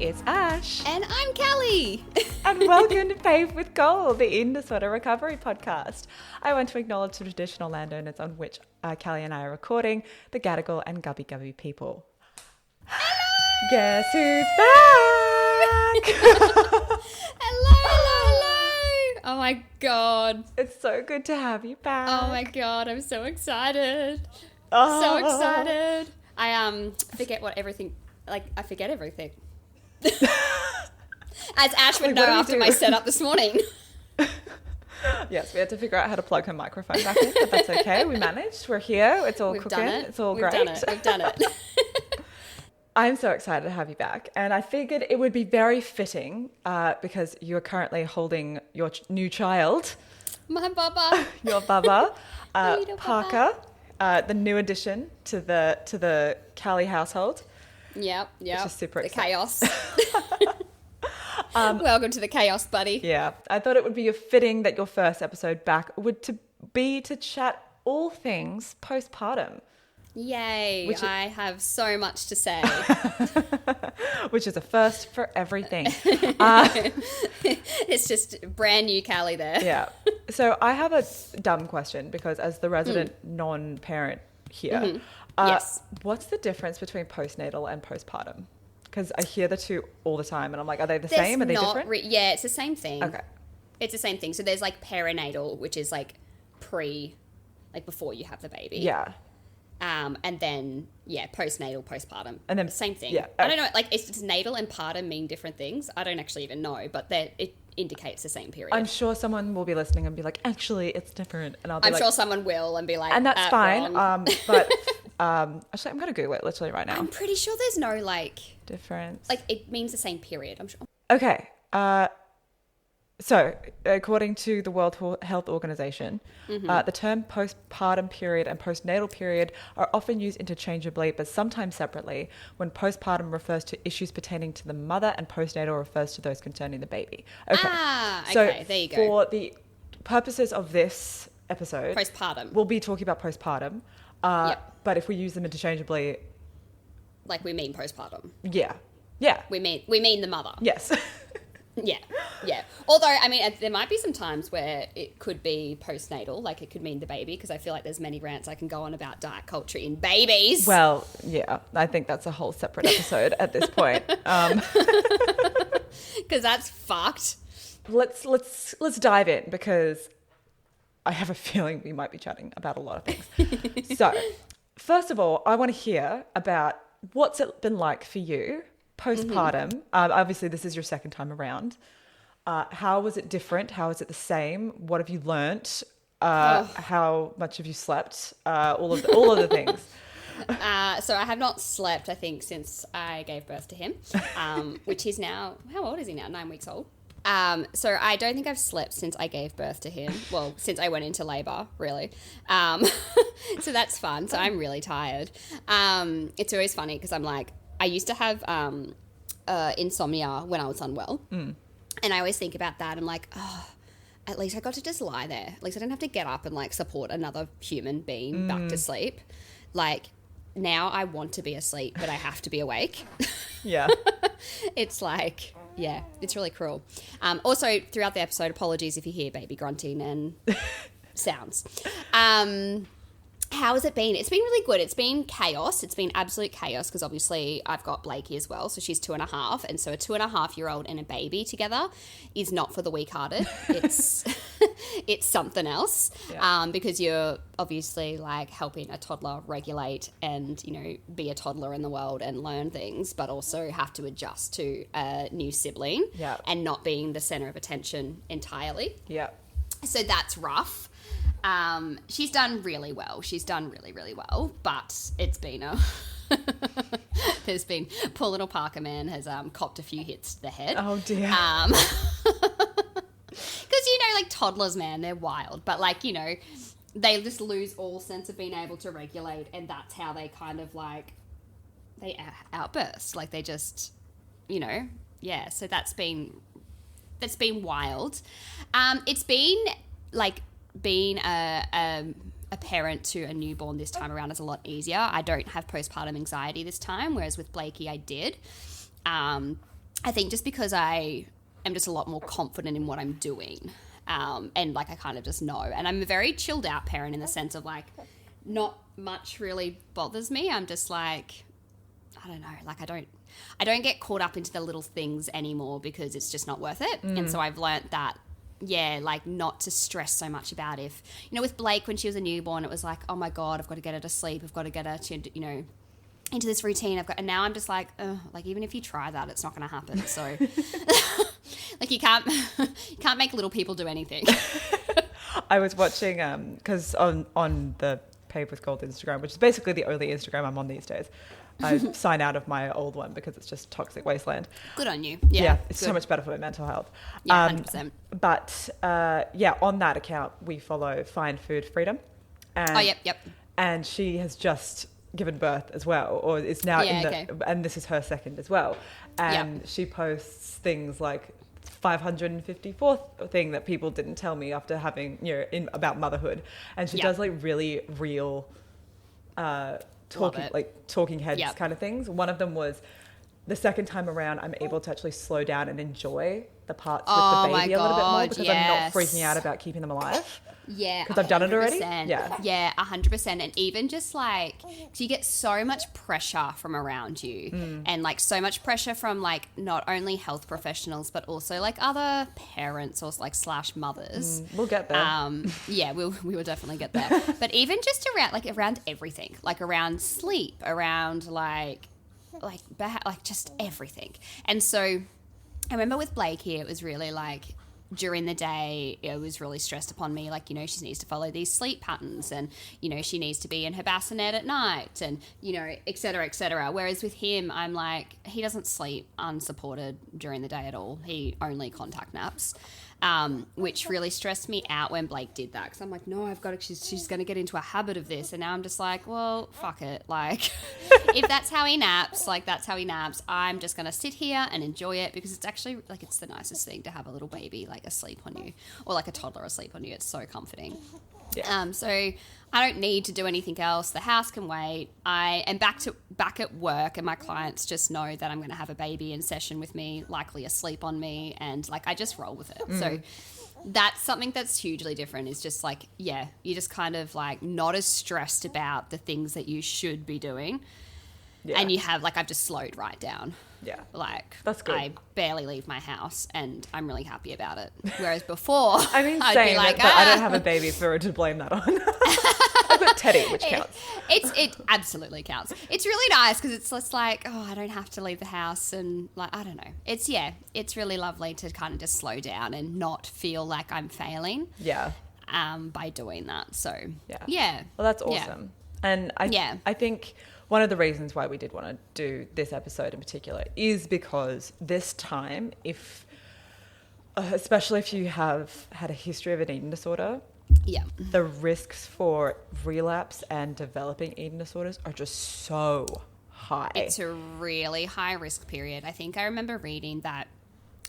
it's Ash. And I'm Callie. And welcome to Paved with Gold, the eating disorder recovery podcast. I want to acknowledge the traditional landowners on which Callie and I are recording, the Gadigal and Gubbi Gubbi people. Hello! Guess who's back? Hello. Oh my God. It's so good to have you back. Oh my God, I'm so excited. Oh. So excited. I forget everything. As Ash would know after my setup this morning. Yes, we had to figure out how to plug her microphone back in, but that's okay. We managed. We're here. It's all cooking. It's all great. We've done it. I'm so excited to have you back. And I figured it would be very fitting because you're currently holding your new child. My baba. Your baba, Parker. the new addition to the Callie household. Yep. Which is super exciting. Chaos. Welcome to the chaos, buddy. Yeah. I thought it would be fitting that your first episode back would be to chat all things postpartum. Yay. I have so much to say. Which is a first for everything. It's just brand new Callie there. Yeah. So I have a dumb question because as the resident non-parent here, Yes. What's the difference between postnatal and postpartum? Because I hear the two all the time and I'm like, are they the same? Are they different? Yeah, it's the same thing. Okay. It's the same thing. So there's like perinatal, which is like before you have the baby. Yeah. And then, postnatal, postpartum. And then same thing. Yeah. I don't know, does natal and partum mean different things? I don't actually even know, but it indicates the same period. I'm sure someone will be listening and be like, actually, it's different. And I'm sure someone will and be like, and that's fine. Wrong. But actually, I'm going to Google it literally right now. I'm pretty sure there's no difference. It means the same period, I'm sure. Okay. So, according to the World Health Organization, the term postpartum period and postnatal period are often used interchangeably, but sometimes separately, when postpartum refers to issues pertaining to the mother and postnatal refers to those concerning the baby. Okay. Okay, there you go. For the purposes of this episode, Postpartum. we'll be talking about postpartum, but if we use them interchangeably... we mean postpartum. Yeah. We mean the mother. Yes. Yeah. Although, I mean, there might be some times where it could be postnatal, it could mean the baby, because I feel like there's many rants I can go on about diet culture in babies. Well, yeah, I think that's a whole separate episode at this point. Because that's fucked. Let's dive in, because I have a feeling we might be chatting about a lot of things. So, first of all, I want to hear about what's it been like for you postpartum. Obviously, this is your second time around. How was it different? How is it the same? What have you learnt? How much have you slept? All of the things. So I have not slept, I think, since I gave birth to him, which is now, how old is he now? 9 weeks old. So I don't think I've slept since I gave birth to him. Well, since I went into labour, really. So that's fun. So I'm really tired. It's always funny because I'm like, I used to have insomnia when I was unwell. And I always think about that. I'm like, at least I got to just lie there. At least I didn't have to get up and support another human being back to sleep. Now I want to be asleep, but I have to be awake. Yeah. It's it's really cruel. Also, throughout the episode, apologies if you hear baby grunting and sounds. How has it been? It's been really good. It's been chaos. It's been absolute chaos because obviously I've got Blakey as well. So she's 2.5. And so a 2.5-year-old and a baby together is not for the weak-hearted. It's something else. Yeah. Because you're obviously helping a toddler regulate and, be a toddler in the world and learn things, but also have to adjust to a new sibling and not being the center of attention entirely. Yeah. So that's rough. She's done really well. She's done really, really well, but it's been there's been, poor little Parker man has copped a few hits to the head. Oh dear. Because, toddlers, man, they're wild, but they just lose all sense of being able to regulate, and that's how they kind of they outburst. They just, so that's been wild. It's been being a parent to a newborn this time around is a lot easier. I don't have postpartum anxiety this time, whereas with Blakey I did. I think just because I am just a lot more confident in what I'm doing. And like I kind of just know. And I'm a very chilled out parent in the sense of like not much really bothers me. I'm just like, I don't know, like I don't get caught up into the little things anymore because it's just not worth it. And so I've learnt that, yeah, like not to stress so much about if, you know, with Blake when she was a newborn, it was like, oh my God, I've got to get her to sleep. I've got to get her to, you know, into this routine. And now I'm just like, like even if you try that, it's not going to happen. So like you can't make little people do anything. I was watching, because on the Paved with Gold Instagram, which is basically the only Instagram I'm on these days. I sign out of my old one because it's just toxic wasteland. Good on you. Yeah, it's good. So much better for my mental health. Yeah, 100%. But on that account, we follow Find Food Freedom. And, yep. And she has just given birth as well, or is now and this is her second as well. And she posts things like 554th thing that people didn't tell me after having, you know, about motherhood. And she does like really real talking heads kind of things. One of them was the second time around I'm able to actually slow down and enjoy the parts with the baby a little bit more because I'm not freaking out about keeping them alive. Yeah, because I've done it already. Yeah, 100%. And even just like, cause you get so much pressure from around you, and like so much pressure from like not only health professionals but also like other parents or like / mothers. We'll get there. We will definitely get there. But even just around everything, like around sleep, around like just everything. And so I remember with Blake here, it was really like, during the day, it was really stressed upon me, like, you know, she needs to follow these sleep patterns and, you know, she needs to be in her bassinet at night and, you know, et cetera, et cetera. Whereas with him, I'm like, he doesn't sleep unsupported during the day at all. He only contact naps, which really stressed me out when Blake did that. Because I'm like, no, she's going to get into a habit of this. And now I'm just like, well, fuck it. Like, if that's how he naps, like that's how he naps, I'm just going to sit here and enjoy it because it's actually like, it's the nicest thing to have a little baby like asleep on you or like a toddler asleep on you. It's so comforting. Yeah. So I don't need to do anything else. The house can wait. I am back at work and my clients just know that I'm going to have a baby in session with me, likely asleep on me, and like I just roll with it. So that's something that's hugely different. Is just like, yeah, you're just kind of like not as stressed about the things that you should be doing. Yeah. And you have like, I've just slowed right down. Yeah. Like, that's good. I barely leave my house and I'm really happy about it. Whereas before, I mean, I'd be like, but I don't have a baby for her to blame that on. I've got Teddy, which counts. It absolutely counts. It's really nice because it's just like, oh, I don't have to leave the house and like, I don't know. It's really lovely to kind of just slow down and not feel like I'm failing. Yeah. By doing that. So, yeah. Yeah. Well, that's awesome. Yeah. And I think one of the reasons why we did want to do this episode in particular is because this time, especially if you have had a history of an eating disorder, the risks for relapse and developing eating disorders are just so high. It's a really high risk period. I think I remember reading that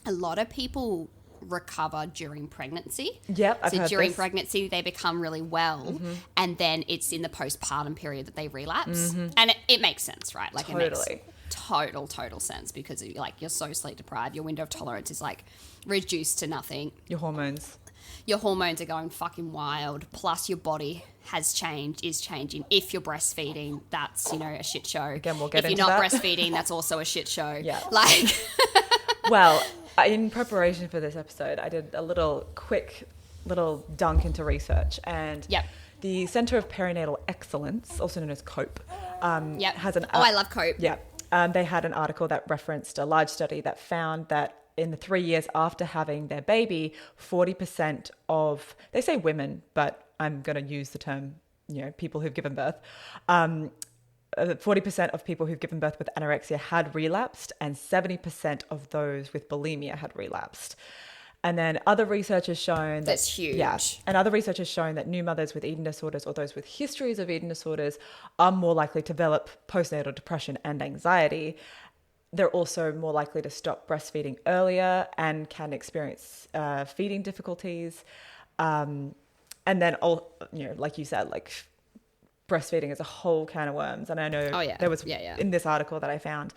a lot of people recover during pregnancy. Yep, I've heard during this. Pregnancy, they become really well, and then it's in the postpartum period that they relapse, and it makes sense, right? Like totally. It makes total sense because you're so sleep deprived, your window of tolerance is like reduced to nothing. Your hormones are going fucking wild. Plus, your body is changing. If you're breastfeeding, that's a shit show. Again, we'll get into that. If you're not breastfeeding, that's also a shit show. Yeah, like. Well, in preparation for this episode, I did a quick dunk into research, and the Centre of Perinatal Excellence, also known as COPE, has an... I love COPE. Yeah. They had an article that referenced a large study that found that in the 3 years after having their baby, 40% of, they say women, but I'm going to use the term, people who've given birth, 40% of people who've given birth with anorexia had relapsed, and 70% of those with bulimia had relapsed. And then other research has shown that... That's huge. Yeah. And other research has shown that new mothers with eating disorders or those with histories of eating disorders are more likely to develop postnatal depression and anxiety. They're also more likely to stop breastfeeding earlier and can experience feeding difficulties. And then, like you said, like breastfeeding is a whole can of worms. And I know there was in this article that I found,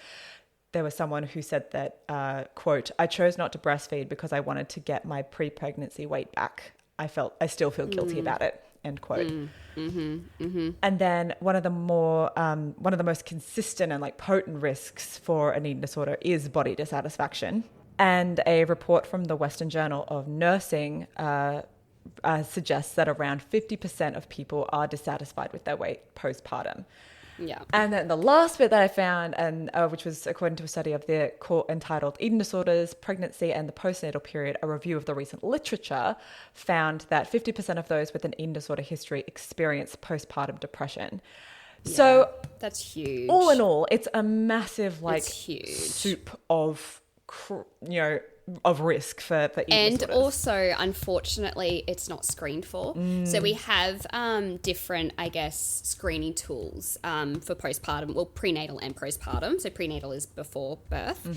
there was someone who said that, quote, I chose not to breastfeed because I wanted to get my pre-pregnancy weight back. I still feel guilty about it, end quote. And then one of the most consistent and like potent risks for an eating disorder is body dissatisfaction. And a report from the Western Journal of Nursing suggests that around 50% of people are dissatisfied with their weight postpartum. Yeah. And then the last bit that I found, and which was according to a study of the court entitled Eating Disorders, Pregnancy and the Postnatal Period, a review of the recent literature, found that 50% of those with an eating disorder history experience postpartum depression. Yeah, so that's huge. All in all, it's a massive huge soup of of risk for eating and disorders. Also, unfortunately, it's not screened for. So we have different, I guess, screening tools for postpartum, well, prenatal and postpartum. So prenatal is before birth.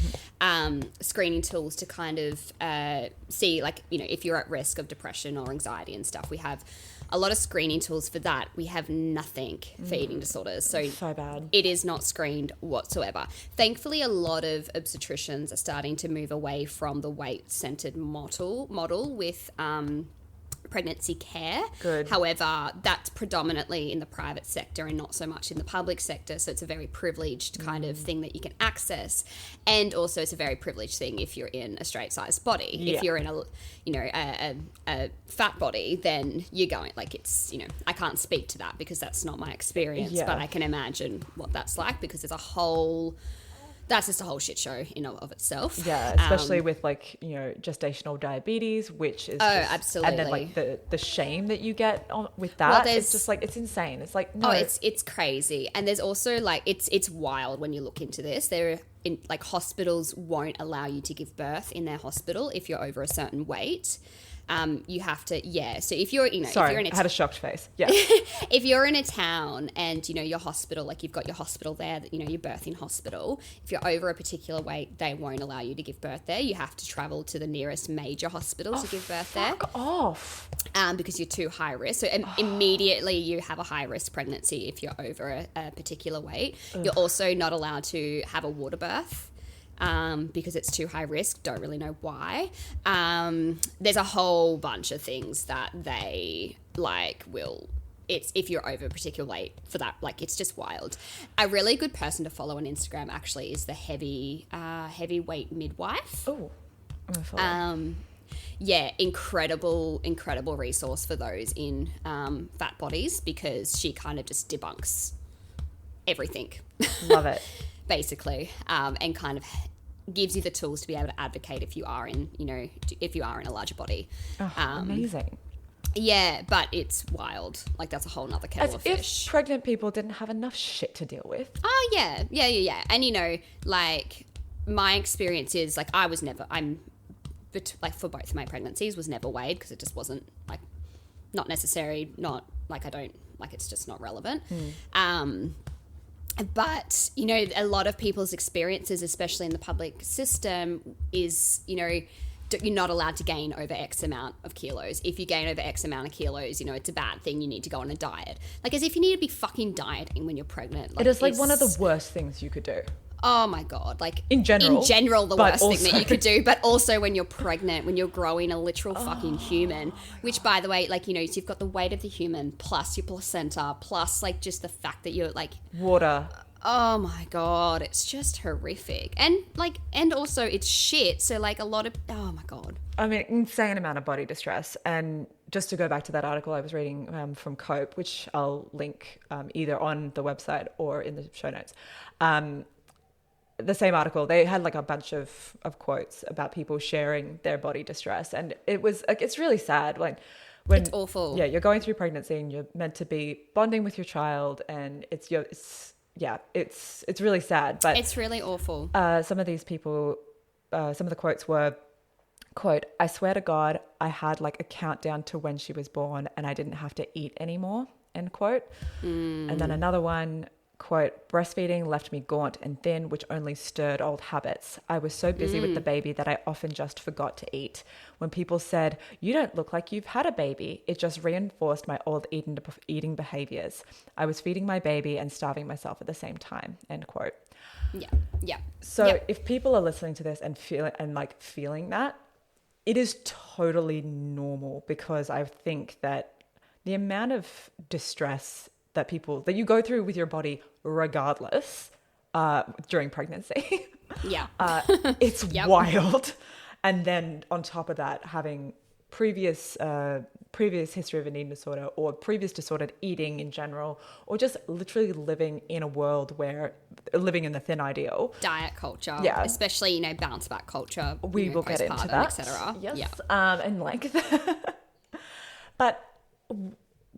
Screening tools to kind of see, like, if you're at risk of depression or anxiety and stuff. We have a lot of screening tools for that. We have nothing for eating disorders. So bad. It is not screened whatsoever. Thankfully, a lot of obstetricians are starting to move away from the weight-centered model with pregnancy care. Good. However, that's predominantly in the private sector and not so much in the public sector. So it's a very privileged kind of thing that you can access. And also it's a very privileged thing if you're in a straight-sized body. Yeah. If you're in a fat body, then you're going, like, it's, I can't speak to that because that's not my experience, but I can imagine what that's like because that's just a whole shit show in and of itself. Yeah, especially with gestational diabetes, which is absolutely. And then like the shame that you get with that, it's just like, it's insane. It's like, no. It's crazy. And there's also like it's wild when you look into this. Hospitals won't allow you to give birth in their hospital if you're over a certain weight. You have to, so if you're, Sorry, if you're in I had a shocked face. Yeah. If you're in a town and, your hospital, like you've got your hospital there, that, your birthing hospital, if you're over a particular weight, they won't allow you to give birth there. You have to travel to the nearest major hospital to give birth there. Fuck off. Because you're too high risk. So immediately you have a high risk pregnancy if you're over a particular weight. Ugh. You're also not allowed to have a water birth. Because it's too high risk. Don't really know why. There's a whole bunch of things that they it's if you're over a particular weight for that, like, it's just wild. A really good person to follow on Instagram actually is the heavyweight midwife. Oh, I'm gonna follow. Incredible resource for those in fat bodies because she kind of just debunks everything. Love it. Basically, and kind of gives you the tools to be able to advocate if you are in a larger body. Oh, amazing. Yeah, but it's wild. Like, that's a whole nother kettle of fish. If pregnant people didn't have enough shit to deal with. Oh, yeah. And, like, my experience is, like, for both my pregnancies, was never weighed because it just wasn't, like, not necessary, not, like, it's just not relevant. But, a lot of people's experiences, especially in the public system, is, you're not allowed to gain over X amount of kilos. If you gain over X amount of kilos, it's a bad thing. You need to go on a diet. Like, as if you need to be fucking dieting when you're pregnant. Like, it is, like, one of the worst things you could do. Oh, my God. Like, in general, the worst thing that you could do. But also when you're pregnant, when you're growing a literal fucking human, which, by the way, like, so you've got the weight of the human plus your placenta plus, like, just the fact that you're, like... Water. Oh my God, it's just horrific. And also it's shit. So, like, a lot of, oh my God. I mean, insane amount of body distress. And just to go back to that article I was reading from Cope, which I'll link either on the website or in the show notes. The same article, they had like a bunch of quotes about people sharing their body distress. And it was like, it's really sad. Like, when, it's awful. Yeah, you're going through pregnancy and you're meant to be bonding with your child, and it's really sad, but it's really awful. Some of these people, some of the quotes were, quote, I swear to God, I had like a countdown to when she was born and I didn't have to eat anymore, end quote. And then another one, quote, breastfeeding left me gaunt and thin, which only stirred old habits. I was so busy with the baby that I often just forgot to eat. When people said, you don't look like you've had a baby, it just reinforced my old eating behaviors. I was feeding my baby and starving myself at the same time, end quote. Yeah. So if people are listening to this and feeling that, it is totally normal, because I think that the amount of distress that you go through with your body regardless during pregnancy, it's wild. And then on top of that, having previous history of an eating disorder, or previous disordered eating in general, or just literally living in the thin ideal diet culture, especially bounce back culture, we will get into that, etc. And like that. But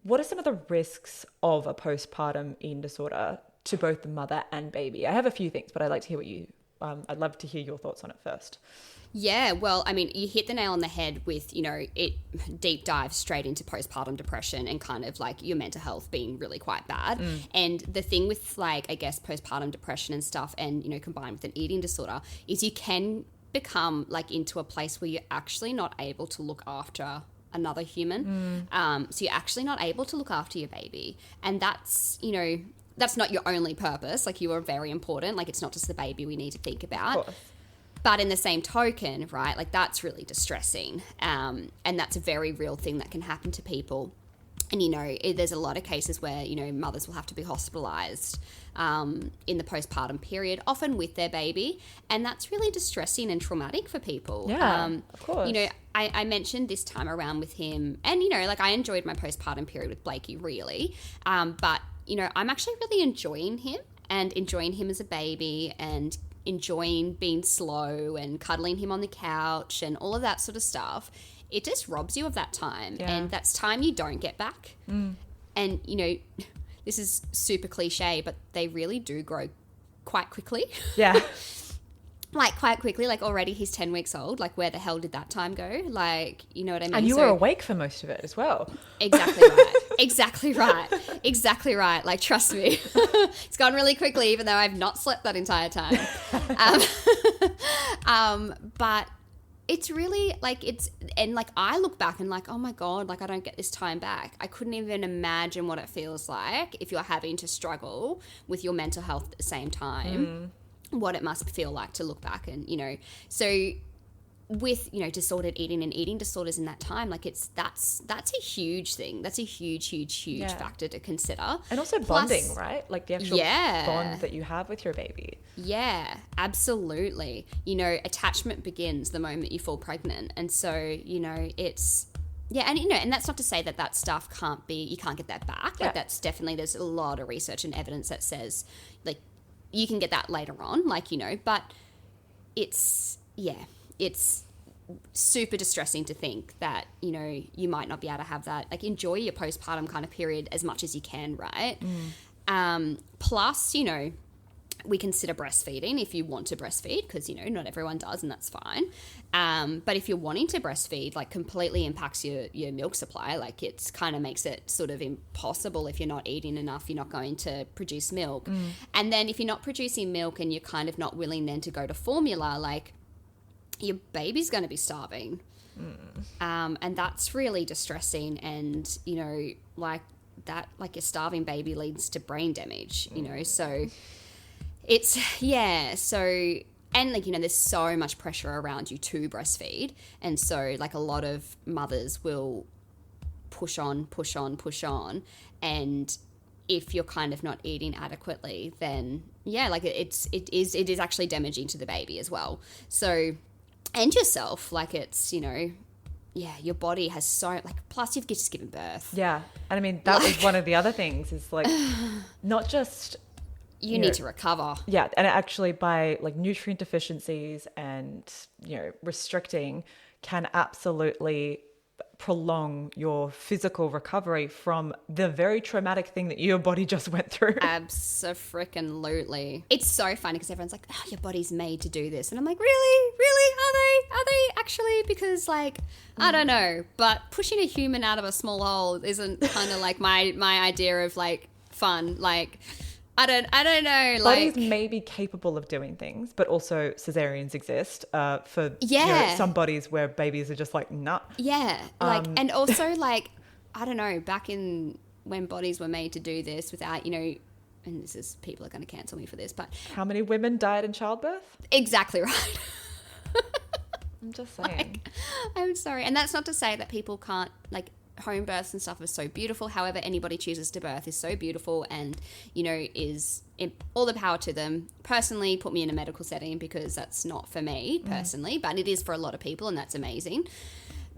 what are some of the risks of a postpartum eating disorder to both the mother and baby? I have a few things, but I'd like to hear I'd love to hear your thoughts on it first. Yeah, well, I mean, you hit the nail on the head with, it deep dives straight into postpartum depression and kind of like your mental health being really quite bad. And the thing with postpartum depression and stuff, and, combined with an eating disorder, is you can become into a place where you're actually not able to look after another human. So you're actually not able to look after your baby. And that's, that's not your only purpose. You are very important. It's not just the baby we need to think about. But in the same token, right, that's really distressing. And that's a very real thing that can happen to people. And, there's a lot of cases where, mothers will have to be hospitalized in the postpartum period, often with their baby. And that's really distressing and traumatic for people. Yeah, of course. I mentioned this time around with him, and, I enjoyed my postpartum period with Blakey, really. But, I'm actually really enjoying him as a baby, and enjoying being slow and cuddling him on the couch and all of that sort of stuff. It just robs you of that time, and that's time you don't get back. And this is super cliche, but they really do grow quite quickly. Quite quickly. Already he's 10 weeks old. Where the hell did that time go? You know what I mean? And you were awake for most of it as well. Exactly right. Exactly right. Trust me. It's gone really quickly, even though I've not slept that entire time. But it's really I look back and oh my God, I don't get this time back. I couldn't even imagine what it feels like if you're having to struggle with your mental health at the same time. What it must feel like to look back and, so with, disordered eating and eating disorders in that time, that's a huge thing. That's a huge factor to consider. And also bonding, right? The actual bond that you have with your baby. Yeah, absolutely. Attachment begins the moment you fall pregnant. And so, it's... Yeah, and that's not to say that stuff you can't get that back. That's definitely, there's a lot of research and evidence that says, you can get that later on, but it's super distressing to think that, you might not be able to have that. Enjoy your postpartum kind of period as much as you can, right? Plus, we consider breastfeeding if you want to breastfeed, because, not everyone does, and that's fine. But if you're wanting to breastfeed, completely impacts your milk supply. It's kind of makes it sort of impossible. If you're not eating enough, you're not going to produce milk. And then if you're not producing milk and you're kind of not willing then to go to formula, your baby's going to be starving. And that's really distressing. And, that, your starving baby leads to brain damage, so... It's, so, and there's so much pressure around you to breastfeed. And so, a lot of mothers will push on. And if you're kind of not eating adequately, then, it is actually damaging to the baby as well. So, and yourself, it's, your body has so, plus you've just given birth. Yeah. And I mean, that was one of the other things is not just... You need to recover. Yeah, and actually by nutrient deficiencies and, restricting can absolutely prolong your physical recovery from the very traumatic thing that your body just went through. Abso-freaking-lutely. It's so funny because everyone's like, oh, your body's made to do this. And I'm like, really? Really? Are they actually? Because I don't know. But pushing a human out of a small hole isn't kind of my idea of fun. I don't know. Bodies Like, may be capable of doing things, but also cesareans exist for some bodies where babies are just like, nah. yeah. Like, and also like, I don't know, back in when bodies were made to do this without, and this is, people are going to cancel me for this, but How many women died in childbirth? exactly right. I'm just saying. I'm sorry. And that's not to say that people can't, like, home births and stuff are so beautiful. However, anybody chooses to birth is so beautiful and, is all the power to them. Personally, put me in a medical setting because that's not for me personally, but it is for a lot of people and that's amazing.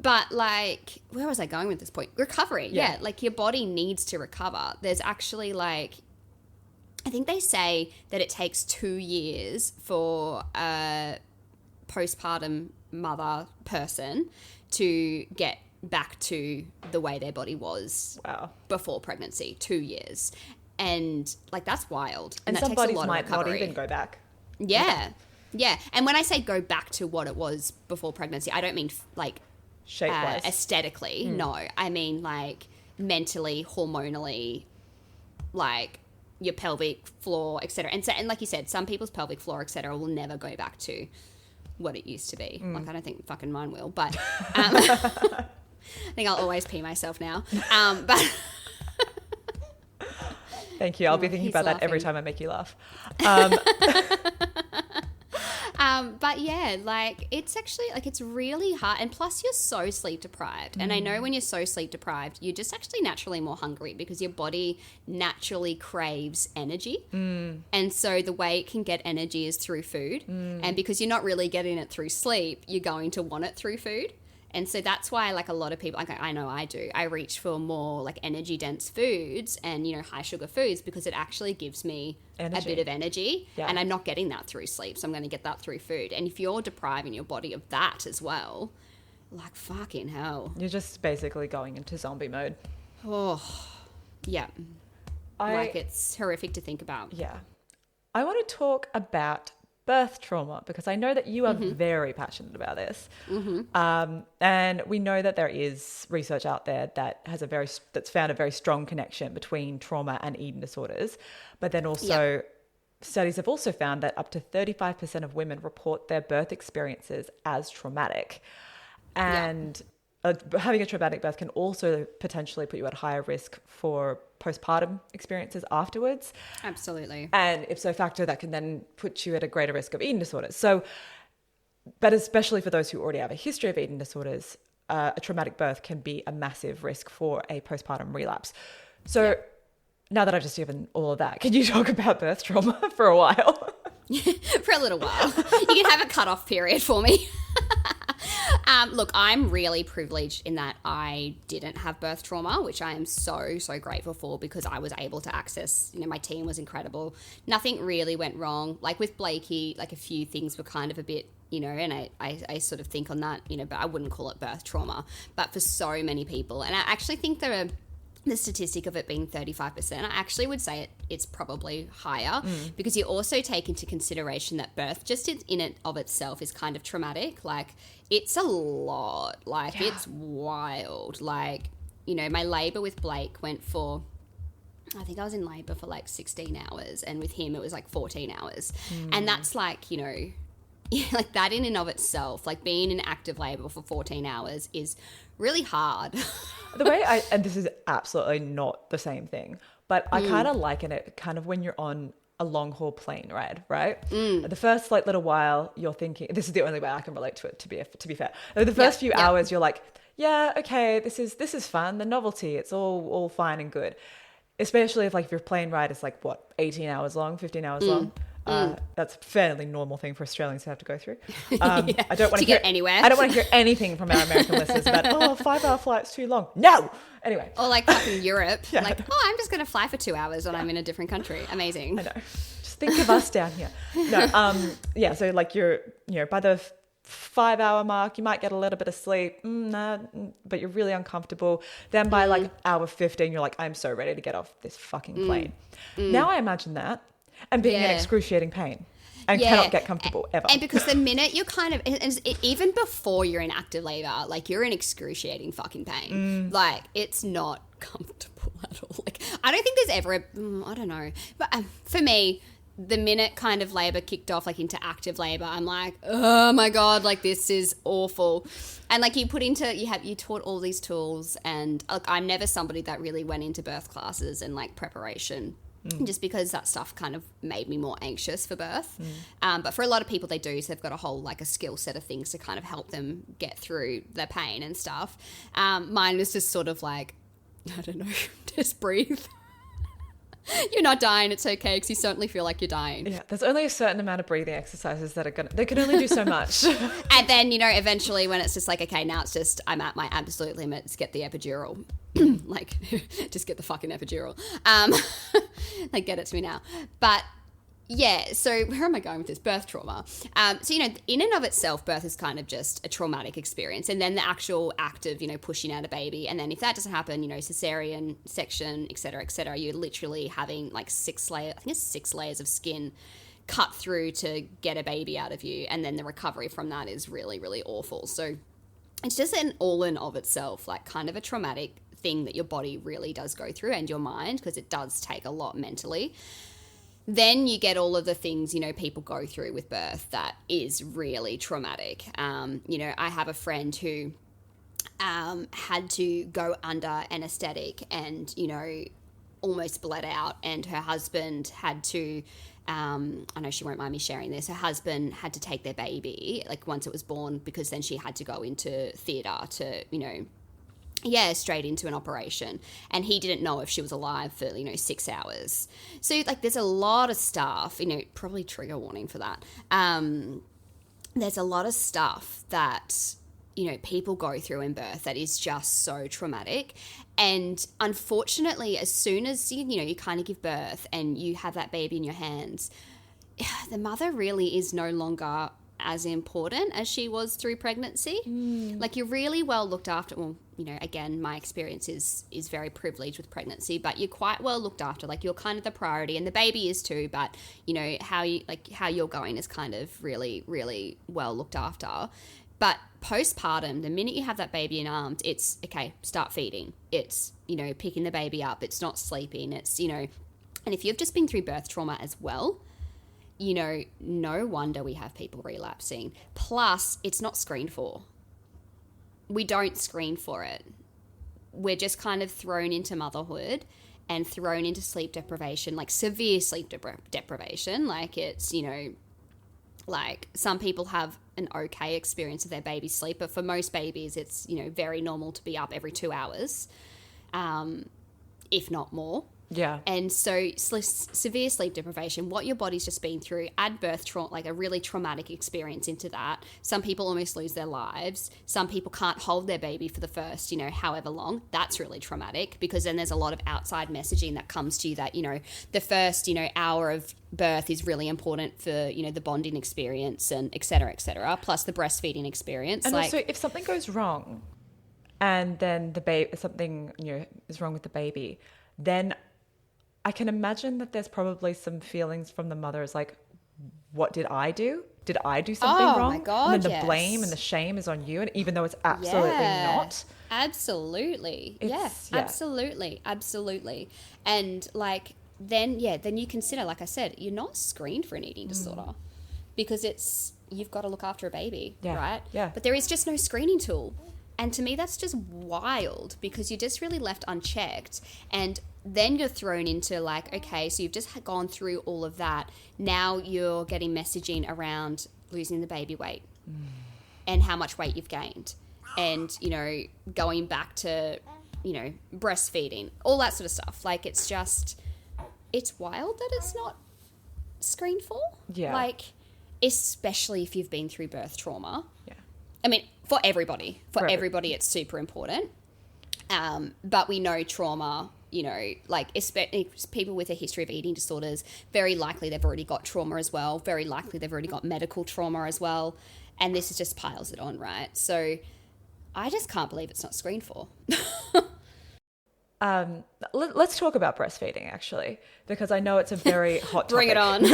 But, like, where was I going with this point? Recovery. Yeah. Like, your body needs to recover. There's actually, like, I think they say that it takes 2 years for a postpartum mother person to get back to the way their body was before pregnancy. 2 years. And, like, that's wild. And that some takes a bodies lot might of not recovery. even go back. Yeah. Yeah. And when I say go back to what it was before pregnancy, I don't mean, like, Shape-wise. aesthetically. No. I mean, like, mentally, hormonally, like, your pelvic floor, etc. And like you said, some people's pelvic floor, etc., will never go back to what it used to be. Like, I don't think fucking mine will, but I think I'll always pee myself now. But Thank you. I'll be thinking about that every time I make you laugh. But yeah, like, it's actually, like, it's really hard. And plus you're so sleep deprived. And I know when you're so sleep deprived, you're just actually naturally more hungry because your body naturally craves energy. And so the way it can get energy is through food. And because you're not really getting it through sleep, you're going to want it through food. And so that's why, like, a lot of people, like, I know I do, I reach for more, like, energy-dense foods and, high-sugar foods because it actually gives me a bit of energy. Yeah. And I'm not getting that through sleep, so I'm going to get that through food. And if you're depriving your body of that as well, like, fucking hell. You're just basically going into zombie mode. Oh, yeah. Like, it's horrific to think about. Yeah. I want to talk about birth trauma because I know that you are very passionate about this, and we know that there is research out there that has that's found a very strong connection between trauma and eating disorders, but then also studies have also found that up to 35% of women report their birth experiences as traumatic, and having a traumatic birth can also potentially put you at higher risk for postpartum experiences afterwards. Absolutely. And if so factor, that can then put you at a greater risk of eating disorders. So, but especially for those who already have a history of eating disorders, a traumatic birth can be a massive risk for a postpartum relapse. So now that I've just given all of that, can you talk about birth trauma for a while? For a little while. You can have a cut-off period for me. Look, I'm really privileged in that I didn't have birth trauma, which I am so, so grateful for because I was able to access, my team was incredible. Nothing really went wrong. Like with Blakey, like a few things were kind of a bit, and I sort of think on that, but I wouldn't call it birth trauma. But for so many people, and I actually think the statistic of it being 35%, I actually would say it's probably higher because you also take into consideration that birth just in it of itself is kind of traumatic. Like, it's a lot. Like, it's wild. Like, my labour with Blake went for, I think I was in labour for like 16 hours and with him it was like 14 hours. And that's like, like that in and of itself, like being in active labour for 14 hours is really hard. The way and this is absolutely not the same thing, but I kind of liken it kind of when you're on a long haul plane ride, right? The first like little while you're thinking, this is the only way I can relate to it, to be fair. The first few hours you're like, yeah, okay, this is fun, the novelty, it's all fine and good. Especially if your plane ride is like what, 18 hours long, 15 hours long. That's a fairly normal thing for Australians to have to go through. I don't want to get anywhere. I don't want to hear anything from our American listeners about 5-hour flight's too long. No. Anyway. Or like fucking Europe. Like, I'm just going to fly for 2 hours when I'm in a different country. Amazing. I know. Just think of us down here. No. So like you're by the 5-hour mark, you might get a little bit of sleep, but you're really uncomfortable. Then by like hour 15, you're like, I'm so ready to get off this fucking plane. Now I imagine that. And being in excruciating pain and cannot get comfortable ever. And because the minute you're kind of, even before you're in active labour, like you're in excruciating fucking pain. Like, it's not comfortable at all. Like, I don't think there's ever I don't know. But for me, the minute kind of labor kicked off like into active labor, I'm like, oh my God, like this is awful. And like you taught all these tools, and like, I'm never somebody that really went into birth classes and like preparation. Just because that stuff kind of made me more anxious for birth. But for a lot of people, they do. So they've got a whole, like a skill set of things to kind of help them get through their pain and stuff. Mine was just sort of like, I don't know, just breathe. You're not dying. It's okay, because you certainly feel like you're dying. Yeah, there's only a certain amount of breathing exercises that they can only do so much. And then, eventually when it's just like, okay, now it's just, I'm at my absolute limits, get the epidural. Like, just get the fucking epidural. Like, get it to me now. But yeah, so where am I going with this? Birth trauma. So, in and of itself, birth is kind of just a traumatic experience. And then the actual act of, pushing out a baby. And then if that doesn't happen, cesarean section, et cetera, you're literally having like 6 layers of skin cut through to get a baby out of you. And then the recovery from that is really, really awful. So it's just an all in of itself, like kind of a traumatic thing that your body really does go through, and your mind, because it does take a lot mentally. Then you get all of the things, people go through with birth that is really traumatic. I have a friend who had to go under anesthetic and, almost bled out, and her husband had to, I know she won't mind me sharing this, her husband had to take their baby, like once it was born, because then she had to go into theatre to, straight into an operation. And he didn't know if she was alive for, 6 hours. So, like, there's a lot of stuff, probably trigger warning for that. There's a lot of stuff that, people go through in birth that is just so traumatic. And unfortunately, as soon as, you kind of give birth and you have that baby in your hands, the mother really is no longer as important as she was through pregnancy. Like, you're really well looked after. Well, again, my experience is very privileged with pregnancy, but you're quite well looked after. Like, you're kind of the priority, and the baby is too, but how you're going is kind of really, really well looked after. But postpartum, the minute you have that baby in arms, it's okay, start feeding. It's, picking the baby up. It's not sleeping. It's, and if you've just been through birth trauma as well, no wonder we have people relapsing. Plus, it's not screened for. We don't screen for it. We're just kind of thrown into motherhood and thrown into sleep deprivation, like severe sleep deprivation. Like, it's, like some people have an okay experience of their baby's sleep, but for most babies, it's, very normal to be up every 2 hours, if not more. Yeah. And so severe sleep deprivation, what your body's just been through, add birth trauma, like a really traumatic experience into that. Some people almost lose their lives. Some people can't hold their baby for the first, however long. That's really traumatic, because then there's a lot of outside messaging that comes to you that, the first, hour of birth is really important for, the bonding experience and et cetera, plus the breastfeeding experience. And also, if something goes wrong and then something, is wrong with the baby, then I can imagine that there's probably some feelings from the mothers like, what did I do? Did I do something wrong? Oh my God, and then the blame and the shame is on you, and even though it's absolutely not. Absolutely. Absolutely. And like, then you consider, like I said, you're not screened for an eating disorder, because you've got to look after a baby, right? Yeah. But there is just no screening tool. And to me, that's just wild, because you're just really left unchecked. And then you're thrown into like, okay, so you've just gone through all of that. Now you're getting messaging around losing the baby weight and how much weight you've gained. And, going back to, breastfeeding, all that sort of stuff. Like, it's wild that it's not screened for. Yeah. Like, especially if you've been through birth trauma. Yeah. I mean, for everybody, it's super important. But we know trauma, like especially people with a history of eating disorders, very likely they've already got trauma as well. Very likely they've already got medical trauma as well. And this just piles it on, right? So I just can't believe it's not screened for. Let's talk about breastfeeding, actually, because I know it's a very hot topic. Bring it on.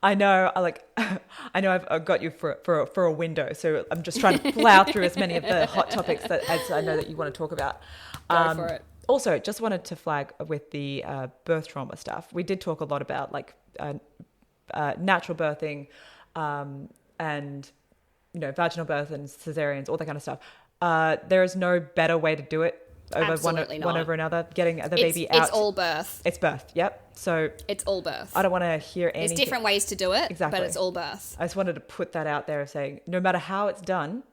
I know I've got you for a window, so I'm just trying to plow through as many of the hot topics as I know that you want to talk about. Go for it. Also, just wanted to flag with the birth trauma stuff. We did talk a lot about like natural birthing and, you know, vaginal birth and cesareans, all that kind of stuff. There is no better way to do it over one over another. Getting the baby out. It's all birth. It's birth. Yep. So it's all birth. I don't want to hear anything. There's different ways to do it. Exactly. But it's all birth. I just wanted to put that out there of saying, no matter how it's done,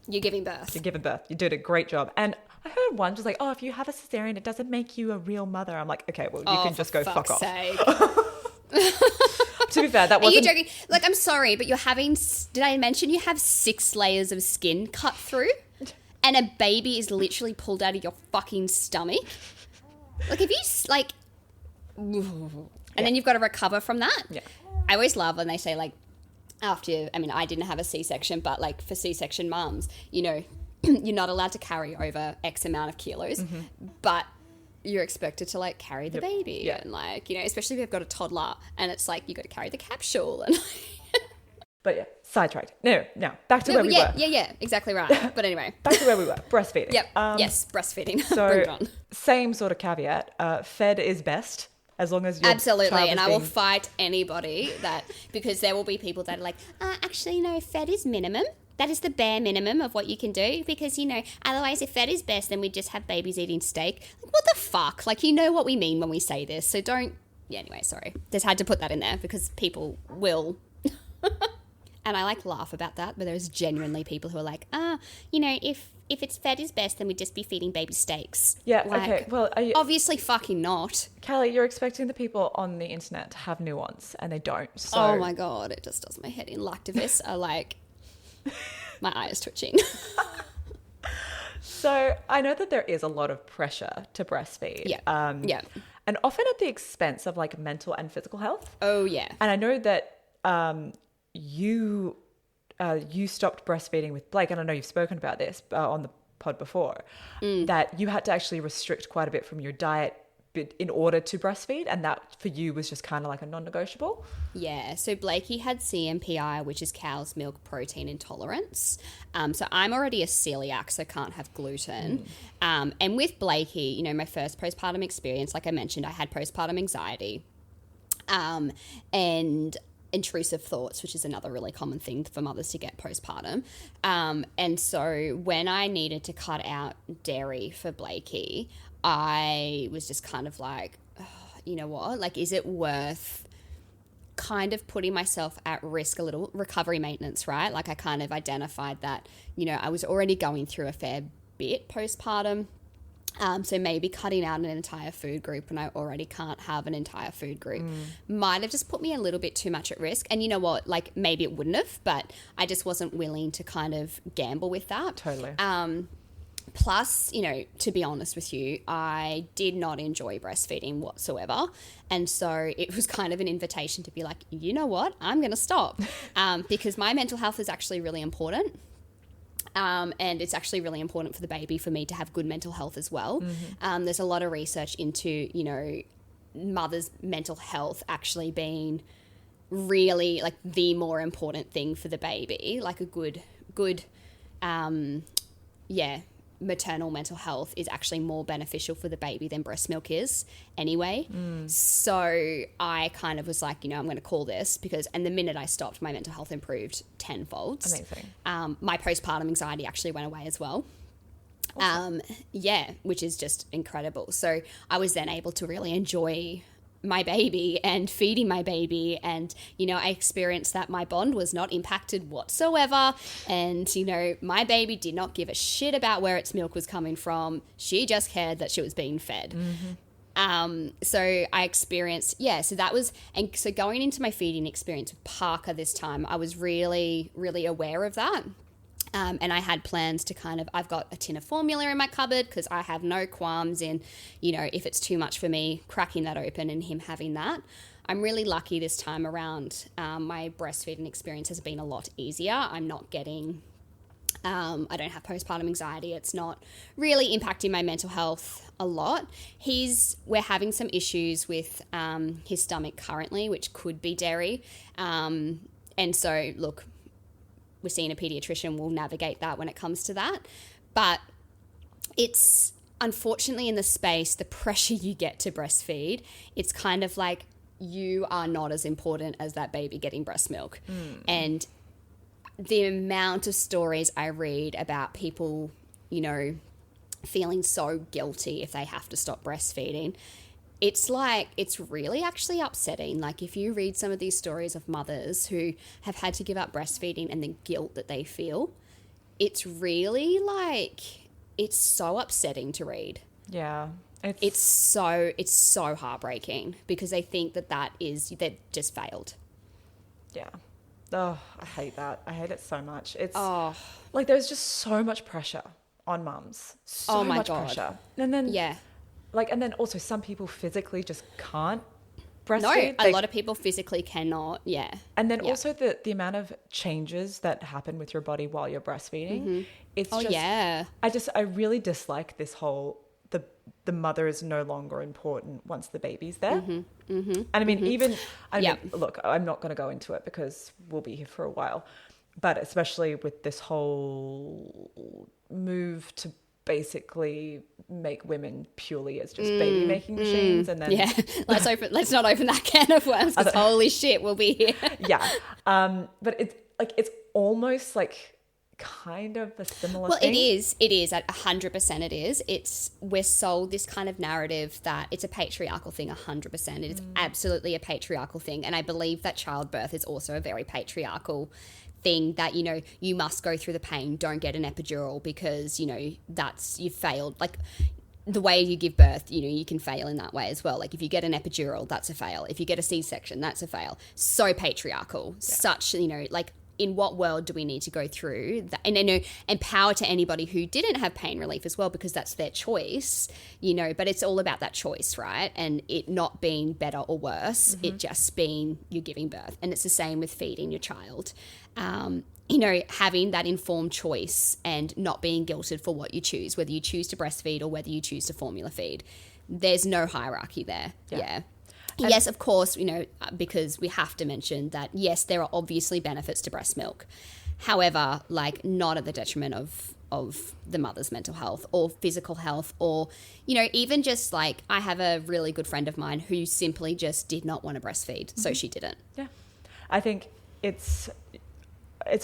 you're giving birth. You're giving birth. You did a great job. And I heard one just like, oh, if you have a cesarean, it doesn't make you a real mother. I'm like, okay, well, you can just go fuck off. To be fair, that wasn't... Are you joking? Like, I'm sorry, but you're having... Did I mention you have 6 layers of skin cut through? And a baby is literally pulled out of your fucking stomach? Like, if you, like... And then you've got to recover from that? Yeah. I always love when they say, like, after... I mean, I didn't have a C-section, but, like, for C-section mums, you know, you're not allowed to carry over X amount of kilos, but... you're expected to like carry the baby and like, you know, especially if you've got a toddler and it's like you got to carry the capsule and but yeah, sidetracked. No, back to where we were. Yeah, exactly right. But anyway, back to where we were. Breastfeeding. Yep. Yes, breastfeeding. So bring it on. Same sort of caveat. Fed is best as long as you're absolutely, and I will fight anybody that because there will be people that are like, actually no, fed is minimum. That is the bare minimum of what you can do because, you know, otherwise if fed is best, then we just have babies eating steak. Like, what the fuck? Like, you know what we mean when we say this. So don't... Yeah, anyway, sorry. Just had to put that in there because people will... And I, like, laugh about that, but there's genuinely people who are like, you know, if it's fed is best, then we'd just be feeding baby steaks. Yeah, like, okay. Well, obviously fucking not. Callie, you're expecting the people on the internet to have nuance, and they don't. So... Oh, my God. It just does my head in. Lactivists are like... My eye is twitching. So I know that there is a lot of pressure to breastfeed. Yeah. And often at the expense of like mental and physical health. Oh, yeah. And I know that you stopped breastfeeding with Blake, and I know you've spoken about this on the pod before, that you had to actually restrict quite a bit from your diet in order to breastfeed, and that for you was just kind of like a non-negotiable. Yeah, so Blakey had CMPI, which is cow's milk protein intolerance. So I'm already a celiac, so can't have gluten. And with Blakey, you know, my first postpartum experience, like I mentioned, I had postpartum anxiety and intrusive thoughts, which is another really common thing for mothers to get postpartum. And so when I needed to cut out dairy for Blakey, I was just kind of like, oh, you know what? Like, is it worth kind of putting myself at risk a little? Recovery maintenance, right? Like, I kind of identified that, you know, I was already going through a fair bit postpartum. So maybe cutting out an entire food group when I already can't have an entire food group might have just put me a little bit too much at risk. And you know what? Like, maybe it wouldn't have, but I just wasn't willing to kind of gamble with that. Totally. Plus, you know, to be honest with you, I did not enjoy breastfeeding whatsoever. And so it was kind of an invitation to be like, you know what, I'm going to stop because my mental health is actually really important. And it's actually really important for the baby for me to have good mental health as well. There's a lot of research into, you know, mother's mental health actually being really like the more important thing for the baby, like a good, maternal mental health is actually more beneficial for the baby than breast milk is anyway. So I kind of was like, you know, I'm going to call this because, and the minute I stopped, my mental health improved tenfold. Amazing. My postpartum anxiety actually went away as well. Awesome. Which is just incredible. So I was then able to really enjoy my baby and feeding my baby, and you know, I experienced that my bond was not impacted whatsoever, and you know, my baby did not give a shit about where its milk was coming from. She just cared that she was being fed. So I experienced, so that was, and so going into my feeding experience with Parker this time, I was really, really aware of that. And I had plans to kind of, I've got a tin of formula in my cupboard because I have no qualms in, you know, if it's too much for me, cracking that open and him having that. I'm really lucky this time around. My breastfeeding experience has been a lot easier. I'm not getting, I don't have postpartum anxiety. It's not really impacting my mental health a lot. We're having some issues with his stomach currently, which could be dairy. And so, look, we're seeing a pediatrician. We'll navigate that when it comes to that. But it's unfortunately in the space, the pressure you get to breastfeed, it's kind of like you are not as important as that baby getting breast milk. And the amount of stories I read about people, you know, feeling so guilty if they have to stop breastfeeding, it's like, it's really actually upsetting. Like if you read some of these stories of mothers who have had to give up breastfeeding and the guilt that they feel, it's really like, it's so upsetting to read. Yeah. It's so heartbreaking because they think they've just failed. Yeah. Oh, I hate that. I hate it so much. It's Oh, like there's just so much pressure on mums. So Oh my much God. pressure. And then yeah. and then also some people physically just can't No, breastfeed. a lot of people physically cannot. Yeah. And then Yeah. also the amount of changes that happen with your body while you're breastfeeding. It's Oh, just, yeah. I really dislike this whole the mother is no longer important once the baby's there. And I mean, look, I'm not going to go into it because we'll be here for a while, but especially with this whole move to basically make women purely as just baby making machines, and then let's not open that can of worms because holy shit, we'll be here. but it's almost like kind of a similar thing. It is at 100%. We're sold this kind of narrative that it's a patriarchal thing. 100%. It is absolutely a patriarchal thing, and I believe that childbirth is also a very patriarchal thing, that, you know, you must go through the pain, don't get an epidural because, you know, you've failed. Like the way you give birth, you know, you can fail in that way as well. Like if you get an epidural, that's a fail. If you get a C-section, that's a fail. So patriarchal. Such, you know, like, in what world do we need to go through that? And, you know, and power to anybody who didn't have pain relief as well, because that's their choice, you know, but it's all about that choice, right? And it not being better or worse, it just being you're giving birth. And it's the same with feeding your child. You know, having that informed choice and not being guilted for what you choose, whether you choose to breastfeed or whether you choose to formula feed. There's no hierarchy there. Yeah. Yes, of course, you know, because we have to mention that, yes, there are obviously benefits to breast milk. However, like, not at the detriment of the mother's mental health or physical health, or, you know, even just like, I have a really good friend of mine who simply just did not want to breastfeed, so she didn't. Yeah. I think it's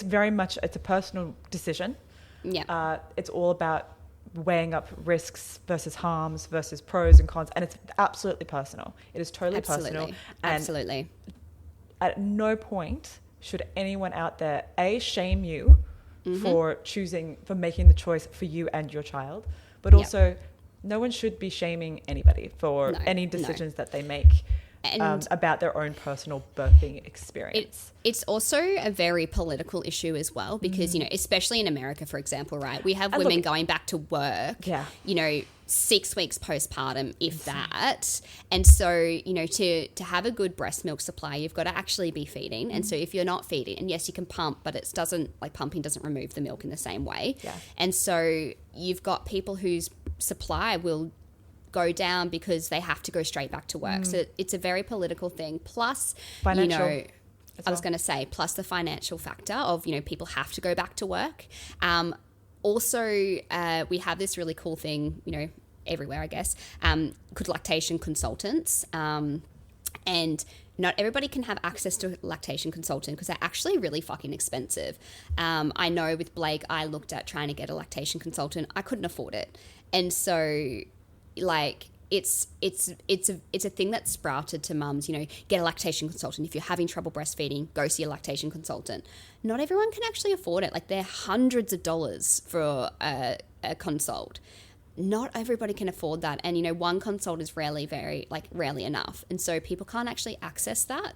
very much, it's a personal decision. Yeah. It's all about weighing up risks versus harms versus pros and cons, and it's absolutely personal. It is totally personal. And absolutely. At no point should anyone out there shame you for making the choice for you and your child, but also no one should be shaming anybody for any decisions that they make about their own personal birthing experience. It's also a very political issue as well, because, you know, especially in America, for example, right? We have women going back to work, you know, 6 weeks postpartum, if that. And so, you know, to have a good breast milk supply, you've got to actually be feeding. And so if you're not feeding, and yes, you can pump, but it doesn't, like, pumping doesn't remove the milk in the same way. Yeah. And so you've got people whose supply will go down because they have to go straight back to work. So it's a very political thing. Plus, financial, you know, I was going to say, plus the financial factor of, you know, people have to go back to work. Also, we have this really cool thing, you know, everywhere, I guess, called lactation consultants. And not everybody can have access to a lactation consultant because they're actually really fucking expensive. I know with Blake, I looked at trying to get a lactation consultant. I couldn't afford it. And so, like, it's a thing that's sprouted to mums, you know, get a lactation consultant. If you're having trouble breastfeeding, go see a lactation consultant. Not everyone can actually afford it. Like, they're hundreds of dollars for a consult. Not everybody can afford that. And, you know, one consult is rarely enough. And so people can't actually access that.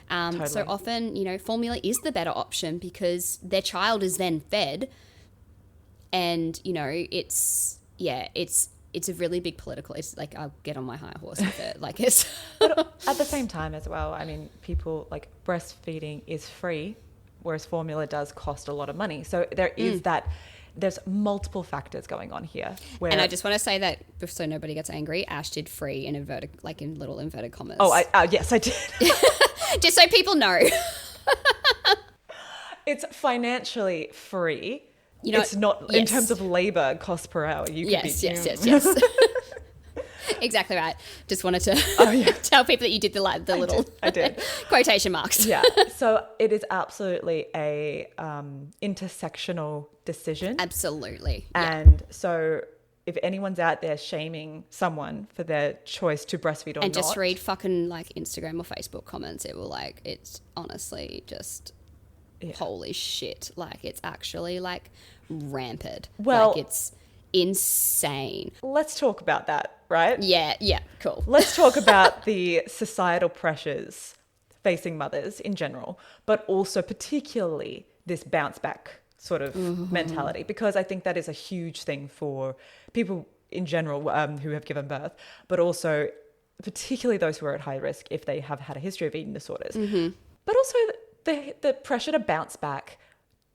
Totally. So often, you know, formula is the better option because their child is then fed. And, you know, it's a really big political, it's like, I'll get on my high horse with it. Like, it's... But at the same time as well, I mean, people, like, breastfeeding is free, whereas formula does cost a lot of money. So there is there's multiple factors going on here. And I just want to say that, so nobody gets angry, Ash did free in inverted, like in little inverted commas. Oh, yes, I did. Just so people know. It's financially free, You know, it's not in terms of labor cost per hour. You could yes. Exactly right. Just wanted to tell people that you did the little I did. quotation marks. Yeah. So it is absolutely a intersectional decision. Absolutely. And so if anyone's out there shaming someone for their choice to breastfeed or not. And just read fucking like Instagram or Facebook comments. It will like, it's honestly just holy shit. Like it's actually like rampant. Well, like it's insane. Let's talk about that, right? Yeah, cool. Let's talk about the societal pressures facing mothers in general, but also particularly this bounce back sort of mentality, because I think that is a huge thing for people in general who have given birth, but also particularly those who are at high risk if they have had a history of eating disorders. But also the pressure to bounce back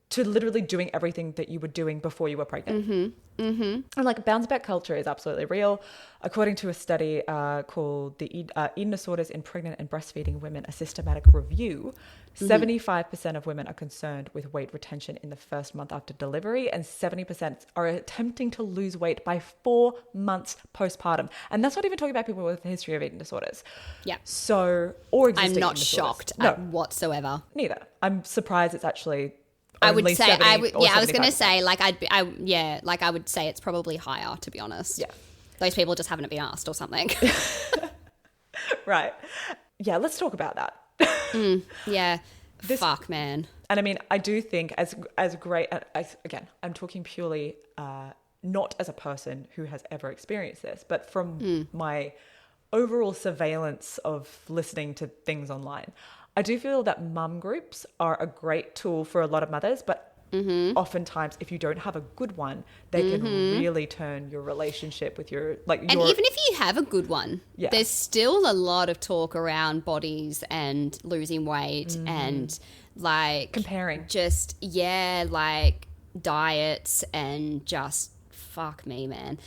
to literally doing everything that you were doing before you were pregnant. And like bounce back culture is absolutely real. According to a study called the Eating Disorders in Pregnant and Breastfeeding Women, a systematic review, 75% of women are concerned with weight retention in the first month after delivery, and 70% are attempting to lose weight by 4 months postpartum. And that's not even talking about people with a history of eating disorders. Yeah. So, or existing I'm not eating shocked disorders. at whatsoever. Neither. I'm surprised it's actually I would only say 70 I would or I was going to 75%. say like I would say it's probably higher, to be honest. Yeah. Those people just haven't been asked or something. Right. Yeah, let's talk about that. Yeah. Fuck, man. And I mean, I do think as great, again, I'm talking purely not as a person who has ever experienced this, but from my overall surveillance of listening to things online, I do feel that mum groups are a great tool for a lot of mothers, but oftentimes if you don't have a good one, they can really turn your relationship with your, like, And even if you have a good one, Yeah. there's still a lot of talk around bodies and losing weight and like comparing. just, like diets and just fuck me, man.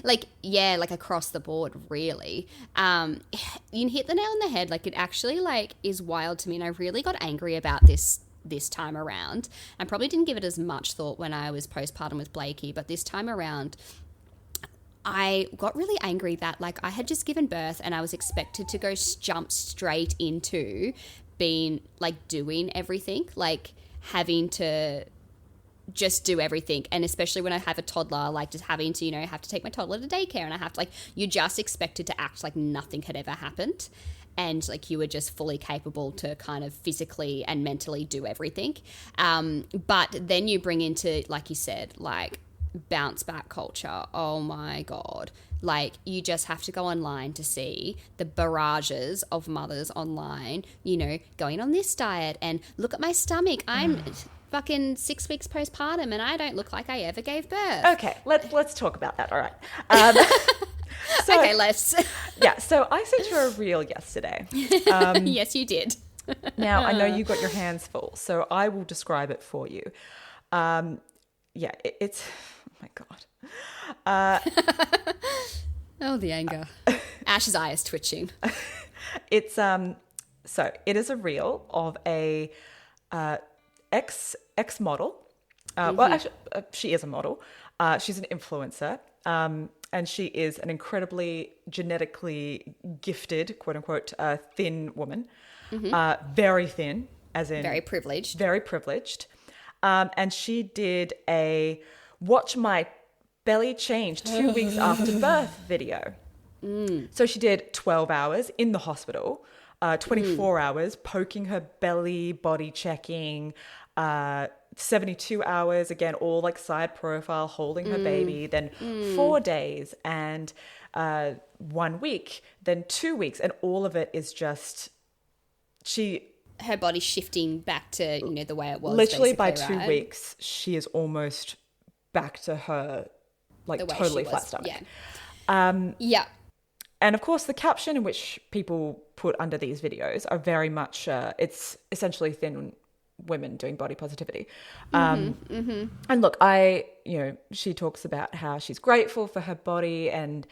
Like across the board, really. You hit the nail on the head. Like it actually like is wild to me. And I really got angry about this time around. I probably didn't give it as much thought when I was postpartum with Blakey, but this time around I got really angry that like I had just given birth and I was expected to go jump straight into being like doing everything, like having to just do everything. And especially when I have a toddler, like just having to, have to take my toddler to daycare, and I have to like, you're just expected to act like nothing had ever happened. And like you were just fully capable to kind of physically and mentally do everything. But then you bring into, like you said, like bounce back culture. Oh my God. Like you just have to go online to see the barrages of mothers online, going on this diet and look at my stomach. I'm fucking 6 weeks postpartum and I don't look like I ever gave birth. Okay, let's talk about that. All right. Okay, let's. Yeah, so I sent you a reel yesterday. Yes, you did. Now, I know you got your hands full, so I will describe it for you. It's... Oh, my God. Oh, the anger. Ash's eye is twitching. It's... So, it is a reel of a ex-model. Well, actually, she is a model. She's an influencer. And she is an incredibly genetically gifted, quote unquote, thin woman. Very thin, as in... Very privileged. Very privileged. And she did a watch my belly change 2 weeks after birth video. So she did 12 hours in the hospital, 24 hours poking her belly, body checking, 72 hours, again, all like side profile, holding her baby, then 4 days and 1 week, then 2 weeks. And all of it is just her body shifting back to, the way it was. Literally by basically, 2 right? weeks, she is almost back to her, like, totally flat stomach. Yeah. And of course, the caption in which people put under these videos are very much, it's essentially thin women doing body positivity. And look, she talks about how she's grateful for her body and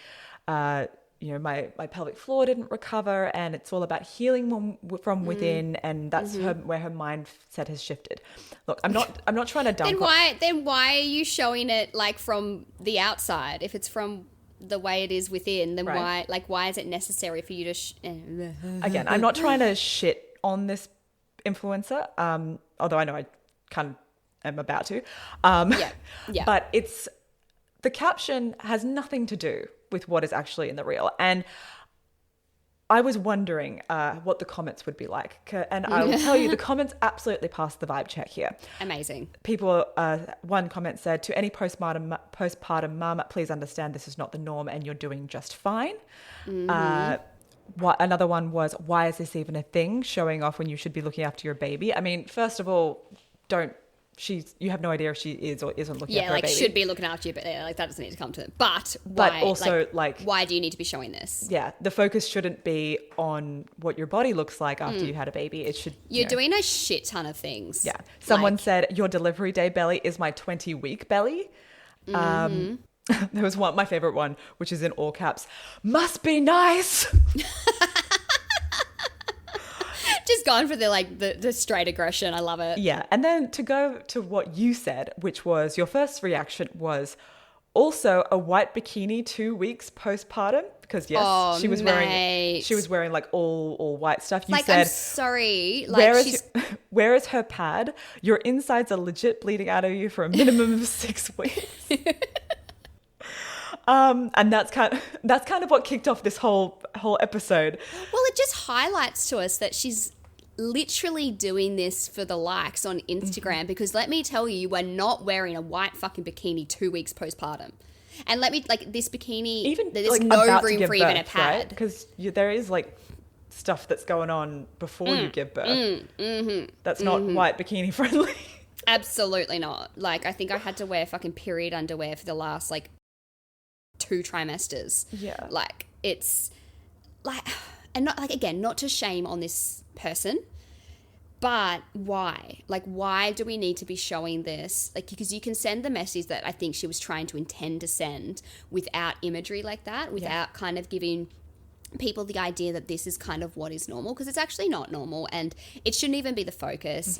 my pelvic floor didn't recover, and it's all about healing from within, and that's where her mindset has shifted. Look, I'm not trying to dunk. Then why are you showing it like from the outside? If it's from the way it is within, then why is it necessary for you to? Again, I'm not trying to shit on this influencer, although I know I kind of am about to. But the caption has nothing to do with what is actually in the reel. And I was wondering what the comments would be like. And I will tell you, the comments absolutely passed the vibe check here. Amazing. People, one comment said, to any postpartum mum, please understand this is not the norm and you're doing just fine. Another one was, why is this even a thing? Showing off when you should be looking after your baby. I mean, first of all, you have no idea if she is or isn't looking after her baby. Should be looking after you, but that doesn't need to come to them. But also, why do you need to be showing this? Yeah, the focus shouldn't be on what your body looks like after you had a baby. It should. You're doing a shit ton of things. Yeah. Someone said, your delivery day belly is my 20-week belly. There was my favorite one, which is in all caps. Must be nice. Just going for the straight aggression. I love it. Yeah. And then to go to what you said, which was your first reaction was also a white bikini 2 weeks postpartum, because yes, she was wearing like all white stuff. You said, I'm sorry. Where is her pad? Your insides are legit bleeding out of you for a minimum of 6 weeks. And that's kind of what kicked off this whole episode. Well, it just highlights to us that she's literally doing this for the likes on Instagram, because let me tell you, you are not wearing a white fucking bikini 2 weeks postpartum. And this bikini, there's no room for even a pad. Right? Because there is stuff that's going on before you give birth. That's not white bikini friendly. Absolutely not. I think I had to wear fucking period underwear for the last 2 trimesters. Yeah. It's and not again, not to shame on this person, but why? Why do we need to be showing this? Because you can send the message that I think she was trying to intend to send without imagery like that, without kind of giving people the idea that this is kind of what is normal, because it's actually not normal, and it shouldn't even be the focus.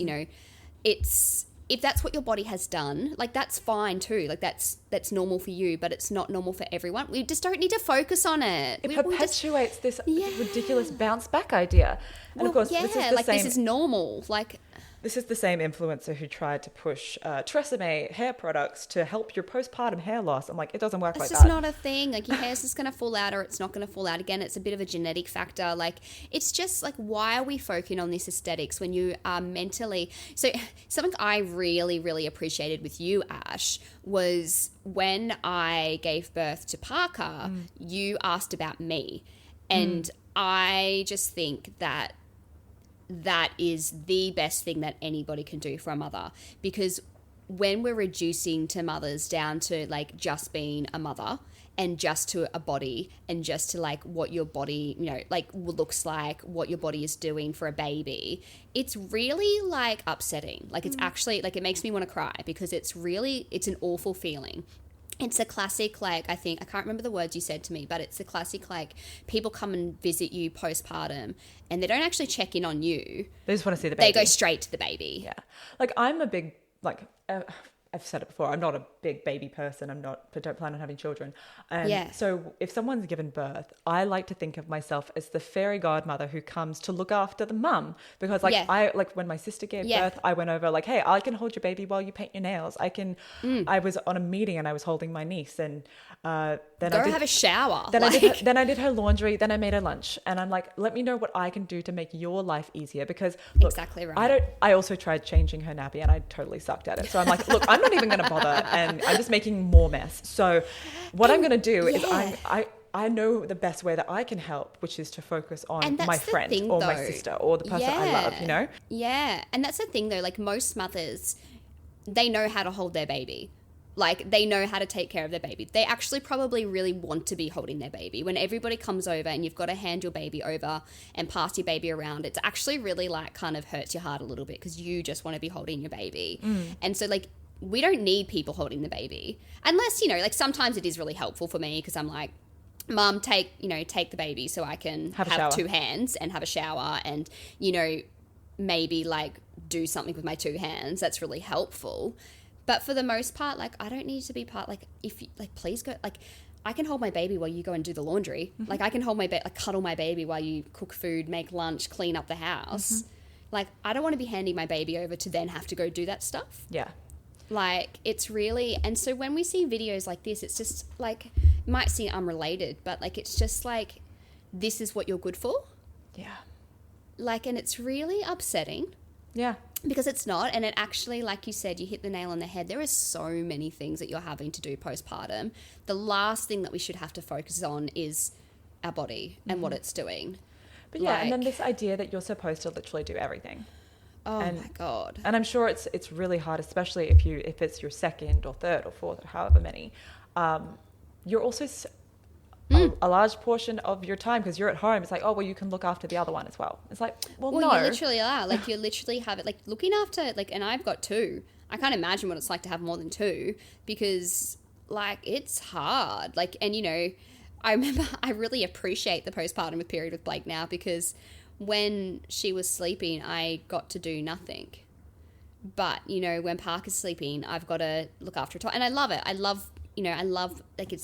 If that's what your body has done, that's fine too. That's normal for you, but it's not normal for everyone. We just don't need to focus on it. It perpetuates this ridiculous bounce back idea. And of course, this is normal. This is the same influencer who tried to push Tresemme hair products to help your postpartum hair loss. I'm like, it doesn't work like that. It's just not a thing. Your hair's just going to fall out or it's not going to fall out. Again, it's a bit of a genetic factor. It's just why are we focusing on this aesthetics when you are mentally... So something I really, really appreciated with you, Ash, was when I gave birth to Parker, you asked about me. And I just think that is the best thing that anybody can do for a mother, because when we're reducing to mothers down to just being a mother and just to a body and just to what your body looks like, what your body is doing for a baby, it's really upsetting. It's actually it makes me want to cry, because it's an awful feeling. It's a classic, I think, I can't remember the words you said to me, but it's a classic, people come and visit you postpartum and they don't actually check in on you. They just want to see the baby. They go straight to the baby. Yeah. I'm a big, I've said it before, I'm not a big baby person. I don't plan on having children. And so if someone's given birth, I like to think of myself as the fairy godmother who comes to look after the mum. Because when my sister gave birth, I went over hey, I can hold your baby while you paint your nails. I was on a meeting and I was holding my niece, and then I did have a shower. Then I did her laundry. Then I made her lunch, and I'm let me know what I can do to make your life easier, because look, exactly right. I also tried changing her nappy and I totally sucked at it. So I'm look, I'm not even going to bother, and I'm just making more mess. So what I'm going to do is I know the best way that I can help, which is to focus on my friend or my sister or the person I love, Yeah. And that's the thing though, most mothers, they know how to hold their baby. They know how to take care of their baby. They actually probably really want to be holding their baby. When everybody comes over and you've got to hand your baby over and pass your baby around, it's actually really kind of hurts your heart a little bit, because you just want to be holding your baby. And so we don't need people holding the baby, unless, sometimes it is really helpful for me, because I'm Mum, take the baby so I can have 2 hands and have a shower and, maybe like do something with my 2 hands. That's really helpful. But for the most part, like, I don't need to be part, like, if you, like, please go, like, I can hold my baby while you go and do the laundry. Mm-hmm. Like, I can hold cuddle my baby while you cook food, make lunch, clean up the house. Mm-hmm. Like, I don't want to be handing my baby over to then have to go do that stuff. Yeah. Like, it's really, and so when we see videos like this, it's just like, it might seem unrelated, but like, it's just like, this is what you're good for. Yeah. Like, and it's really upsetting. Yeah. Because it's not, and it actually, like you said, you hit the nail on the head. There are so many things that you're having to do postpartum. The last thing that we should have to focus on is our body and what it's doing. But yeah, and then this idea that you're supposed to literally do everything. Oh my God. And I'm sure it's really hard, especially if it's your second or third or fourth or however many. You're also a large portion of your time, because you're at home, it's like, oh, well, you can look after the other one as well. It's like, well no. You literally are. Like, you literally have it, like, looking after, like, and I've got 2. I can't imagine what it's like to have more than 2, because, like, it's hard. Like, and, I remember I really appreciate the postpartum period with Blake now, because when she was sleeping, I got to do nothing. But, when Parker's sleeping, I've got to look after her. And I love it. I love,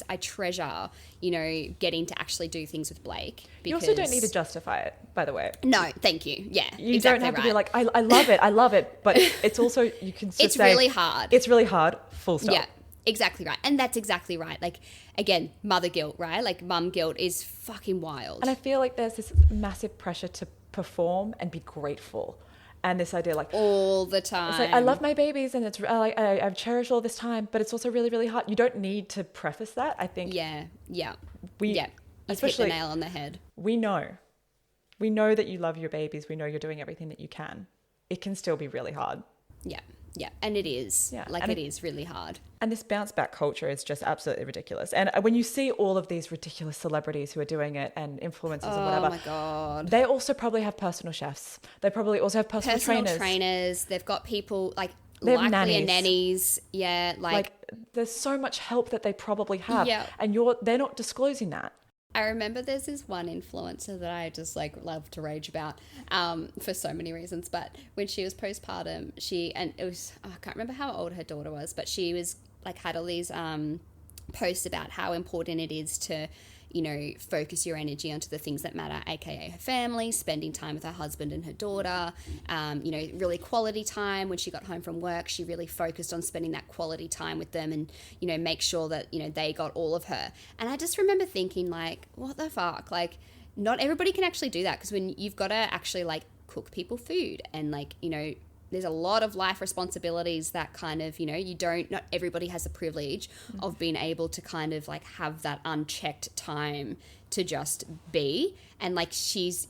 I treasure, getting to actually do things with Blake. You also don't need to justify it, by the way. No, thank you. Yeah, you don't have to be like, I love it. But it's also, you can just say, really hard. It's really hard, full stop. Yeah, exactly right. And that's exactly right. Like, again, mother guilt, right? Like, mum guilt is fucking wild. And I feel like there's this massive pressure to perform and be grateful. And this idea, like, all the time. It's like, I love my babies and it's like, I've cherished all this time, but it's also really, really hard. You don't need to preface that, I think. Yeah. You've hit the nail on the head. We know that you love your babies. We know you're doing everything that you can. It can still be really hard. Yeah, and it is. Yeah. Like, it is really hard. And this bounce back culture is just absolutely ridiculous. And when you see all of these ridiculous celebrities who are doing it and influencers and whatever. Oh my God. They also probably have personal chefs. They probably also have personal trainers. They've got people like they have nannies. Yeah. Like, there's so much help that they probably have. Yeah. And they're not disclosing that. I remember there's this one influencer that I just like love to rage about for so many reasons. But when she was postpartum, I can't remember how old her daughter was, but she was like had all these posts about how important it is to, focus your energy onto the things that matter, aka her family, spending time with her husband and her daughter, really quality time. When she got home from work, she really focused on spending that quality time with them and, make sure that, they got all of her. And I just remember thinking, like, what the fuck? Like, not everybody can actually do that, because when you've got to actually, like, cook people food and, like, there's a lot of life responsibilities that kind of, not everybody has the privilege of being able to kind of like have that unchecked time to just be. And like, she's,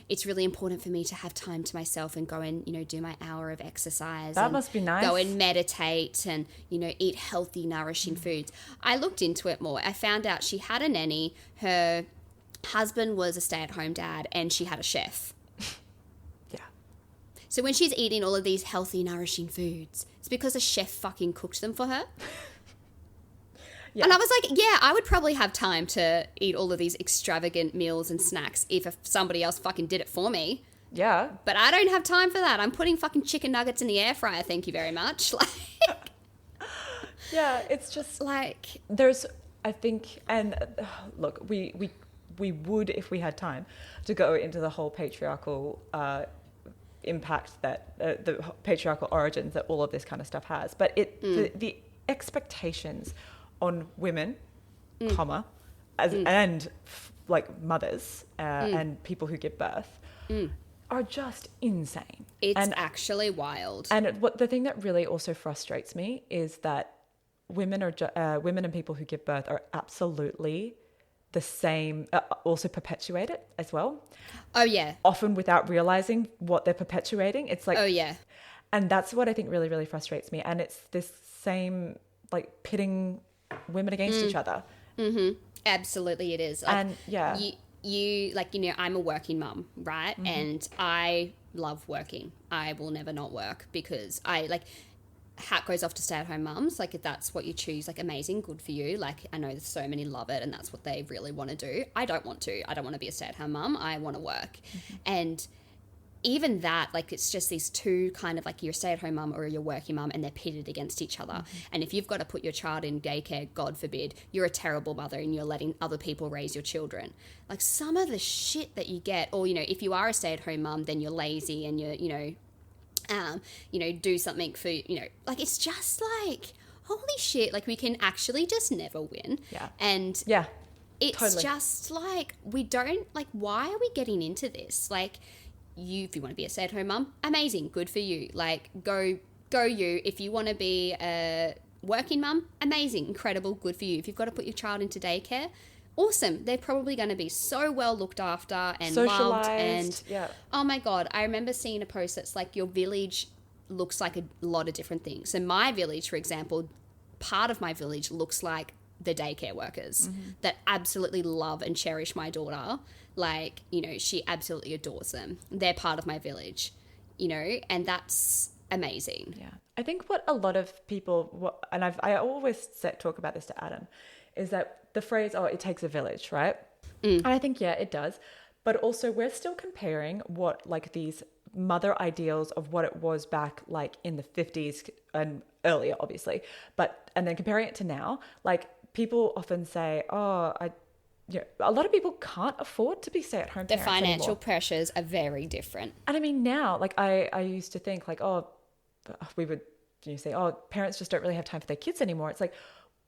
it's really important for me to have time to myself and go and, do my hour of exercise. That must be nice. Go and meditate and, eat healthy, nourishing foods. I looked into it more. I found out she had a nanny. Her husband was a stay-at-home dad and she had a chef. So when she's eating all of these healthy, nourishing foods, it's because a chef fucking cooked them for her. Yeah. And I was like, yeah, I would probably have time to eat all of these extravagant meals and snacks if somebody else fucking did it for me. Yeah. But I don't have time for that. I'm putting fucking chicken nuggets in the air fryer, thank you very much. Like, yeah, it's just like, there's, I think, and look, we would, if we had time, to go into the whole patriarchal impact that the patriarchal origins that all of this kind of stuff has, but the expectations on women, and like mothers and people who give birth are just insane. It's actually wild. And the thing that really also frustrates me is that women and people who give birth are absolutely the same, also perpetuate it as well. Oh, yeah. Often without realizing what they're perpetuating. It's like, oh, yeah. And that's what I think really, really frustrates me. And it's this same, like, pitting women against each other. Mm-hmm. Absolutely it is. Like, and, yeah. You like, I'm a working mum, right? Mm-hmm. And I love working. I will never not work because hat goes off to stay-at-home mums. Like, if that's what you choose, like, amazing, good for you. Like, I know there's so many love it and that's what they really want to do. I don't want to. I don't want to be a stay-at-home mum. I want to work. And even that, like, it's just these two kind of, like, you're a stay-at-home mum or you're working mum, and they're pitted against each other. And if you've got to put your child in daycare, God forbid, you're a terrible mother and you're letting other people raise your children. Like, some of the shit that you get, or, you know, if you are a stay-at-home mum, then you're lazy and you're, do something for, like, it's just like, holy shit, like, we can actually just never win. Yeah. And yeah, it's totally. just like, we don't, like, why are we getting into this? Like, if you want to be a stay-at-home mum, amazing, good for you. Like, go you. If you want to be a working mum, amazing, incredible, good for you. If you've got to put your child into daycare, awesome. They're probably going to be so well looked after and loved. And oh my God, I remember seeing a post that's like, your village looks like a lot of different things. So my village, for example, part of my village looks like the daycare workers that absolutely love and cherish my daughter. Like, she absolutely adores them. They're part of my village, and that's amazing. Yeah. I think what a lot of people, and I always talk about this to Adam, is that the phrase, oh, it takes a village, right? And I think, yeah, it does. But also we're still comparing what, like, these mother ideals of what it was back, like, in the 50s and earlier, obviously. And then comparing it to now, like, people often say, oh, a lot of people can't afford to be stay-at-home parents The financial anymore. pressures are very different. And I mean, now, like, I used to think, like, oh, we would say, oh, parents just don't really have time for their kids anymore. It's like,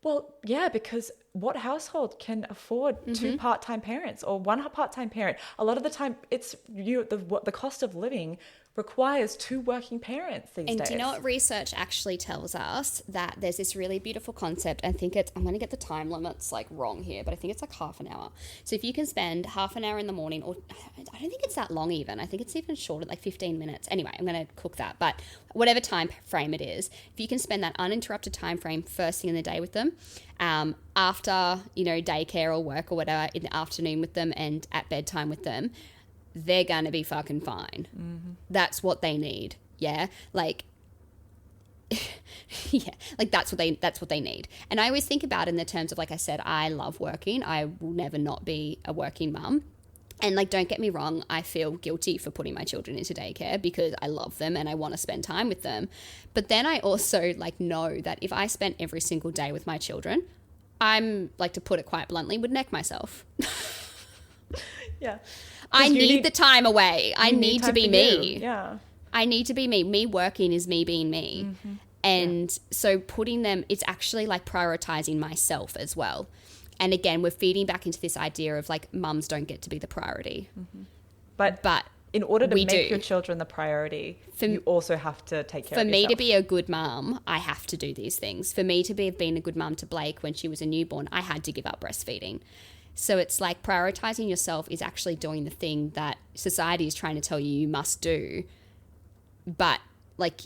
well, yeah, because what household can afford two part-time parents or one part-time parent? A lot of the time, it's the cost of living requires two working parents these days. And do you know what research actually tells us? That there's this really beautiful concept. I think I'm going to get the time limits like wrong here, but I think it's like half an hour. So if you can spend half an hour in the morning, or I don't think it's that long even. I think it's even shorter, like 15 minutes. Anyway, I'm going to cook that. But whatever time frame it is, if you can spend that uninterrupted time frame first thing in the day with them, after, daycare or work or whatever, in the afternoon with them and at bedtime with them, they're going to be fucking fine. That's what they need. Yeah. Like, yeah, like that's what they need. And I always think about it in the terms of, like I said, I love working. I will never not be a working mum. And, like, don't get me wrong, I feel guilty for putting my children into daycare because I love them and I want to spend time with them. But then I also, like, know that if I spent every single day with my children, I'm, like, to put it quite bluntly, would neck myself. Yeah. I need the time away. I need to be me. Yeah. I need to be me. Me working is me being me. And so putting them, it's actually like prioritizing myself as well. And again, we're feeding back into this idea of, like, mums don't get to be the priority. But in order to make your children the priority, you also have to take care of yourself. For me to be a good mum, I have to do these things. For me to have been a good mum to Blake when she was a newborn, I had to give up breastfeeding. So it's like prioritizing yourself is actually doing the thing that society is trying to tell you must do, but, like,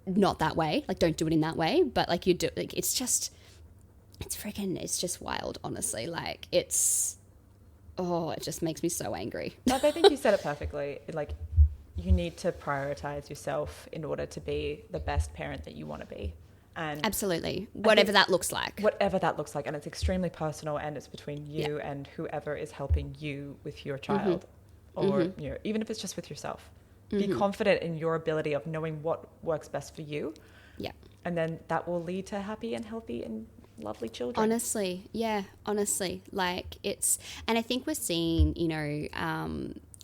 not that way. Like, don't do it in that way. But, like, you do, like, it's just wild, honestly. Like, it just makes me so angry. But I think you said it perfectly. Like, you need to prioritize yourself in order to be the best parent that you want to be. And absolutely. Whatever that looks like. Whatever that looks like. And it's extremely personal, and it's between you and whoever is helping you with your child. Or, even if it's just with yourself. Be confident in your ability of knowing what works best for you. Yeah. And then that will lead to happy and healthy and lovely children. Honestly. Yeah. Honestly. Like, and I think we're seeing,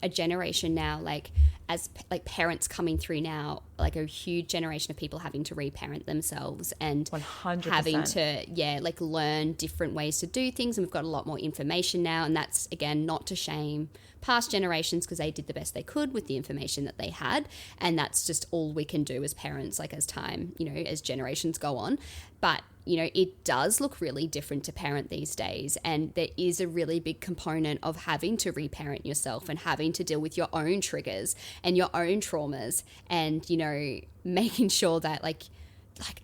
a generation now, like, as like parents coming through now, like a huge generation of people having to reparent themselves and 100%. Having to, like, learn different ways to do things. And we've got a lot more information now. And that's, again, not to shame past generations because they did the best they could with the information that they had. And that's just all we can do as parents, like, as time, as generations go on. But, it does look really different to parent these days. And there is a really big component of having to reparent yourself and having to deal with your own triggers and your own traumas and, making sure that, like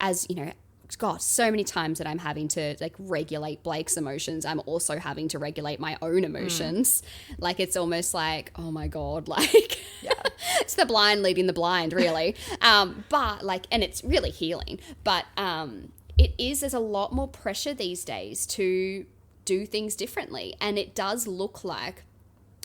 as, God, so many times that I'm having to like regulate Blake's emotions, I'm also having to regulate my own emotions. Like it's almost like, oh my God, like it's the blind leading the blind, really. But like, and it's really healing. But there's a lot more pressure these days to do things differently, and it does look like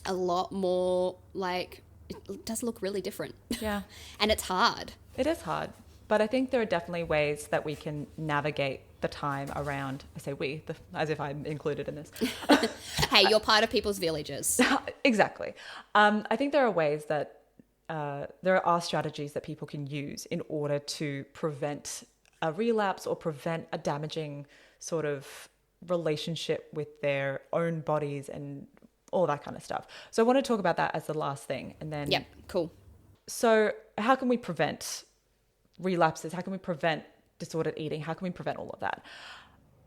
a lot more like it does look really different. Yeah. And it's hard. It is hard. But I think there are definitely ways that we can navigate the time around, I say we, as if I'm included in this. Hey, you're part of people's villages. Exactly. I think there are ways that there are strategies that people can use in order to prevent a relapse or prevent a damaging sort of relationship with their own bodies and all that kind of stuff. So I want to talk about that as the last thing. And then, Yep, cool. So how can we prevent relapses? How can we prevent disordered eating? How can we prevent all of that?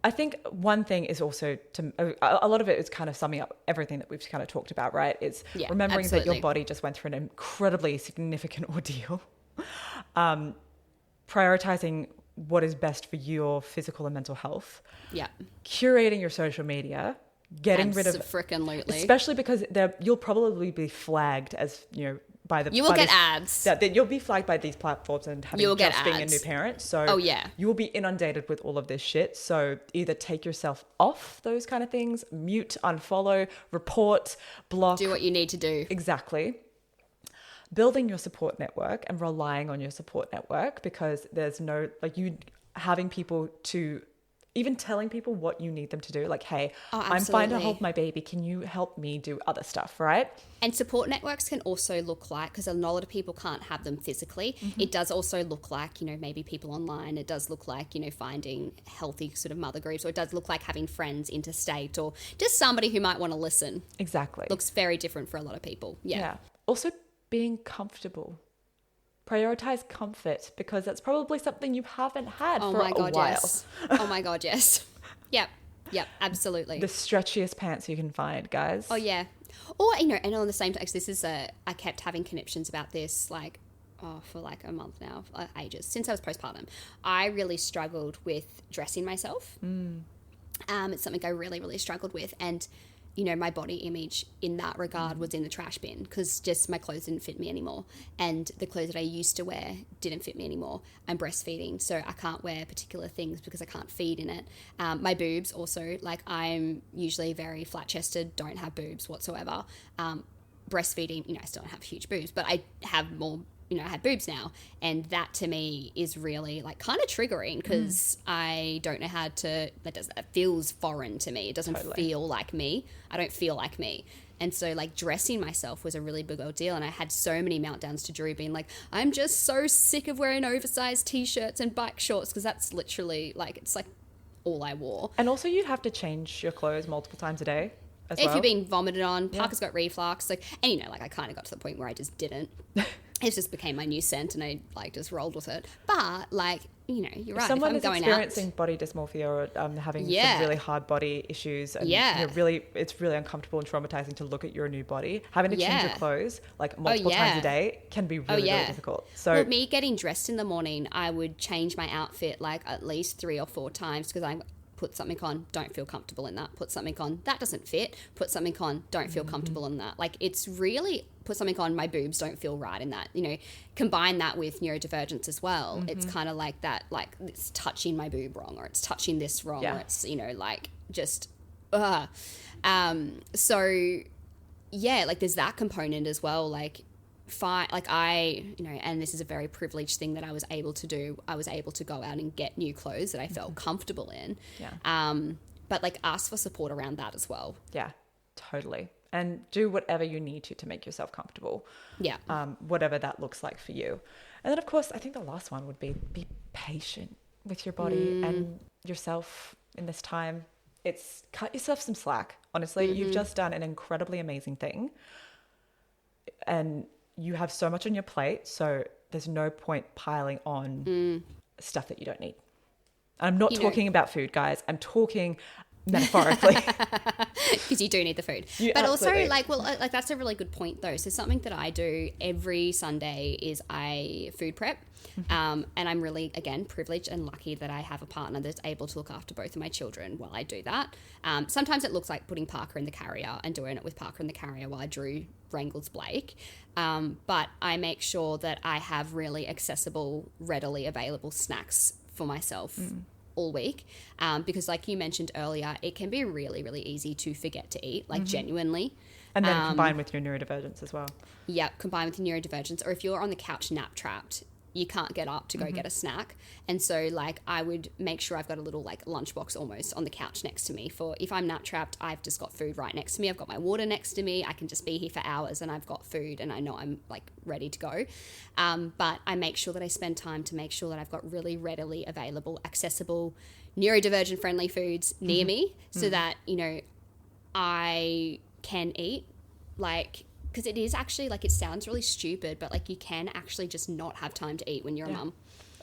I think one thing is also a lot of it is kind of summing up everything that we've kind of talked about, right? It's remembering that your body just went through an incredibly significant ordeal. Prioritizing what is best for your physical and mental health. Yeah. Curating your social media, getting rid of frickin', especially because you'll probably be flagged as, you will get ads. You'll be flagged by these platforms and having just being a new parent. So you will be inundated with all of this shit. So either take yourself off those kind of things, mute, unfollow, report, block. Do what you need to do. Exactly. Building your support network and relying on your support network, because there's no, you having people to, even telling people what you need them to do. Like, hey, I'm fine to hold my baby. Can you help me do other stuff, right? And support networks can also look like, because a lot of people can't have them physically, it does also look like, maybe people online. It does look like, finding healthy sort of mother groups, or it does look like having friends interstate, or just somebody who might want to listen. Exactly. Looks very different for a lot of people. Yeah. Also being comfortable. Prioritize comfort, because that's probably something you haven't had for a while. Yes. Oh my God, yes. Yep, absolutely. The stretchiest pants you can find, guys. Oh yeah. Or, and on the same time, I kept having conniptions about this, for like a month now, ages, since I was postpartum. I really struggled with dressing myself. It's something I really, really struggled with. And my body image in that regard was in the trash bin, because just my clothes didn't fit me anymore. And the clothes that I used to wear didn't fit me anymore. I'm breastfeeding, so I can't wear particular things because I can't feed in it. My boobs also, I'm usually very flat-chested, don't have boobs whatsoever. Breastfeeding, I still don't have huge boobs, but I have more, I have boobs now. And that to me is really kind of triggering, because I don't know how to, that feels foreign to me. It doesn't feel like me. I don't feel like me. And so dressing myself was a really big ordeal. And I had so many meltdowns to Drew being like, I'm just so sick of wearing oversized t-shirts and bike shorts, because that's literally it's all I wore. And also you have to change your clothes multiple times a day. If you're being vomited on, Parker's got reflux. And I kind of got to the point where I just didn't. It just became my new scent, and I just rolled with it. But you're right. Someone is experiencing body dysmorphia or having some really hard body issues, and it's really uncomfortable and traumatizing to look at your new body. Having to change your clothes multiple times a day can be really difficult. So me getting dressed in the morning, I would change my outfit at least 3 or 4 times, because I put something on, don't feel comfortable in that. Put something on, that doesn't fit. Put something on, don't feel comfortable in that. It's really, put something on, my boobs don't feel right in that. Combine that with neurodivergence as well. It's kind of like that, it's touching my boob wrong, or it's touching this wrong, or it's, just, so yeah, there's that component as well. And this is a very privileged thing that I was able to do. I was able to go out and get new clothes that I felt comfortable in. But ask for support around that as well. Yeah, totally. And do whatever you need to make yourself comfortable. Yeah. Whatever that looks like for you. And then of course, I think the last one would be patient with your body and yourself in this time. It's cut yourself some slack. Honestly, you've just done an incredibly amazing thing. And you have so much on your plate, so there's no point piling on stuff that you don't need. I'm not talking about food, guys. I'm talking metaphorically. Because you do need the food. But also, like that's a really good point though. So something that I do every Sunday is I food prep. And I'm really, again, privileged and lucky that I have a partner that's able to look after both of my children while I do that. Sometimes it looks like putting Parker in the carrier and doing it with Parker in the carrier while Drew wrangles Blake. But I make sure that I have really accessible, readily available snacks for myself all week. Because like you mentioned earlier, it can be really, really easy to forget to eat, like genuinely. And then combined with your neurodivergence as well. Yeah, combined with your neurodivergence. Or if you're on the couch nap trapped, you can't get up to go get a snack. And so like I would make sure I've got a little like lunchbox almost on the couch next to me for if I'm nap trapped, I've just got food right next to me. I've got my water next to me. I can just be here for hours and I've got food and I know I'm like ready to go. But I make sure that I spend time to make sure that I've got really readily available, accessible, neurodivergent friendly foods near me so that, you know, I can eat like, because it is actually like, it sounds really stupid, but like you can actually just not have time to eat when you're a mum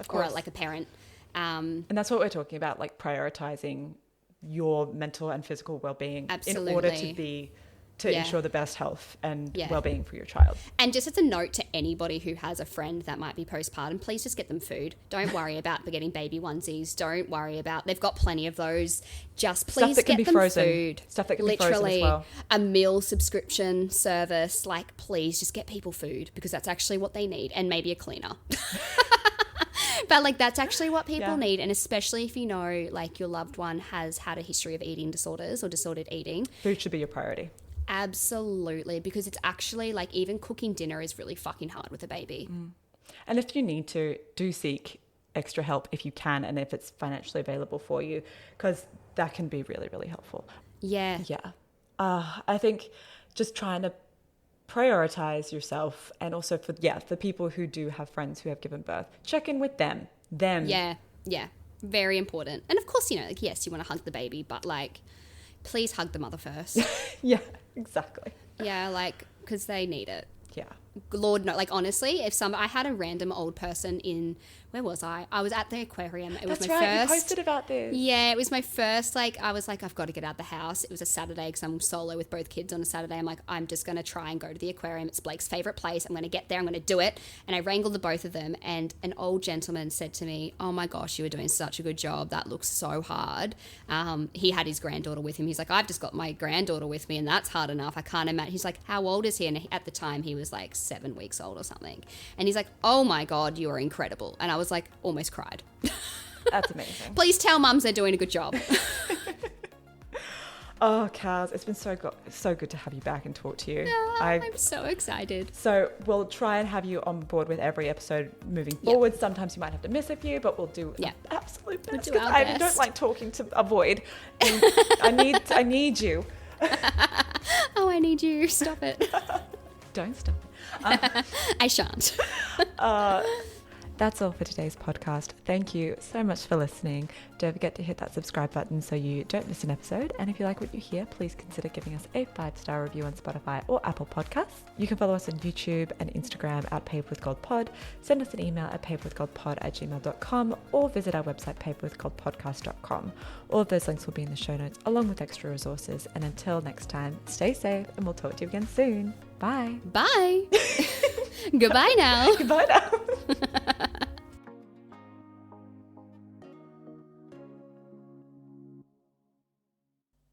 or like a parent. And that's what we're talking about, like prioritizing your mental and physical well-being in order to ensure the best health and well-being for your child. And just as a note to anybody who has a friend that might be postpartum, please just get them food. Don't worry about getting baby onesies. Don't worry about, they've got plenty of those. Just please get them food. Stuff that can be frozen as well. A meal subscription service, like please just get people food because that's actually what they need, and maybe a cleaner. But like that's actually what people need, and especially if you know like your loved one has had a history of eating disorders or disordered eating. Food should be your priority. Absolutely, because it's actually like even cooking dinner is really fucking hard with a baby. And if you need to, do seek extra help if you can and if it's financially available for you, because that can be really, really helpful. Yeah. I think just trying to prioritize yourself, and also for people who do have friends who have given birth, check in with them. Yeah, very important. And of course, you know, like, yes, you want to hug the baby, but like please hug the mother first. Yeah, exactly. Yeah, like, because they need it. Yeah. Lord, no, like, honestly, I had a random old person in, where was I? I was at the aquarium. It was That's my right, first. you posted about this. Yeah, it was my first, like, I was like, I've got to get out the house. It was a Saturday because I'm solo with both kids on a Saturday. I'm like, I'm just going to try and go to the aquarium. It's Blake's favorite place. I'm going to get there. I'm going to do it. And I wrangled the both of them. And an old gentleman said to me, oh my gosh, you were doing such a good job. That looks so hard. He had his granddaughter with him. He's like, I've just got my granddaughter with me and that's hard enough. I can't imagine. He's like, how old is he? And at the time he was like 7 weeks old or something. And he's like, oh my God, you are incredible. And I was like, almost cried. That's amazing. Please tell mums they're doing a good job. Oh, Kaz, it's been so good to have you back and talk to you. Yeah, I'm so excited. So we'll try and have you on board with every episode moving forward. Sometimes you might have to miss a few, but we'll do our absolute best. We'll do our I best. don't like talking to avoid. And I need you. Oh, I need you. Stop it. Don't stop it. I shan't. That's all for today's podcast. Thank you so much for listening. Don't forget to hit that subscribe button so you don't miss an episode. And if you like what you hear, please consider giving us a 5-star review on Spotify or Apple Podcasts. You can follow us on YouTube and Instagram at Paved with Gold Pod. Send us an email at pavedwithgoldpod@gmail.com or visit our website pavedwithgoldpodcast.com. All of those links will be in the show notes along with extra resources. And until next time, stay safe and we'll talk to you again soon. Bye. Bye. Goodbye now. Goodbye now.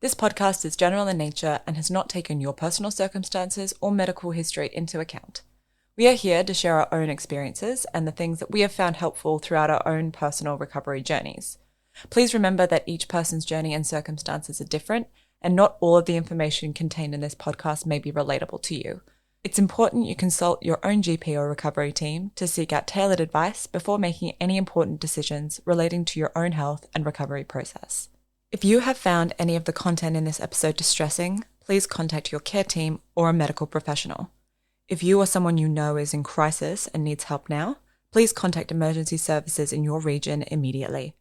This podcast is general in nature and has not taken your personal circumstances or medical history into account. We are here to share our own experiences and the things that we have found helpful throughout our own personal recovery journeys. Please remember that each person's journey and circumstances are different, and not all of the information contained in this podcast may be relatable to you. It's important you consult your own GP or recovery team to seek out tailored advice before making any important decisions relating to your own health and recovery process. If you have found any of the content in this episode distressing, please contact your care team or a medical professional. If you or someone you know is in crisis and needs help now, please contact emergency services in your region immediately.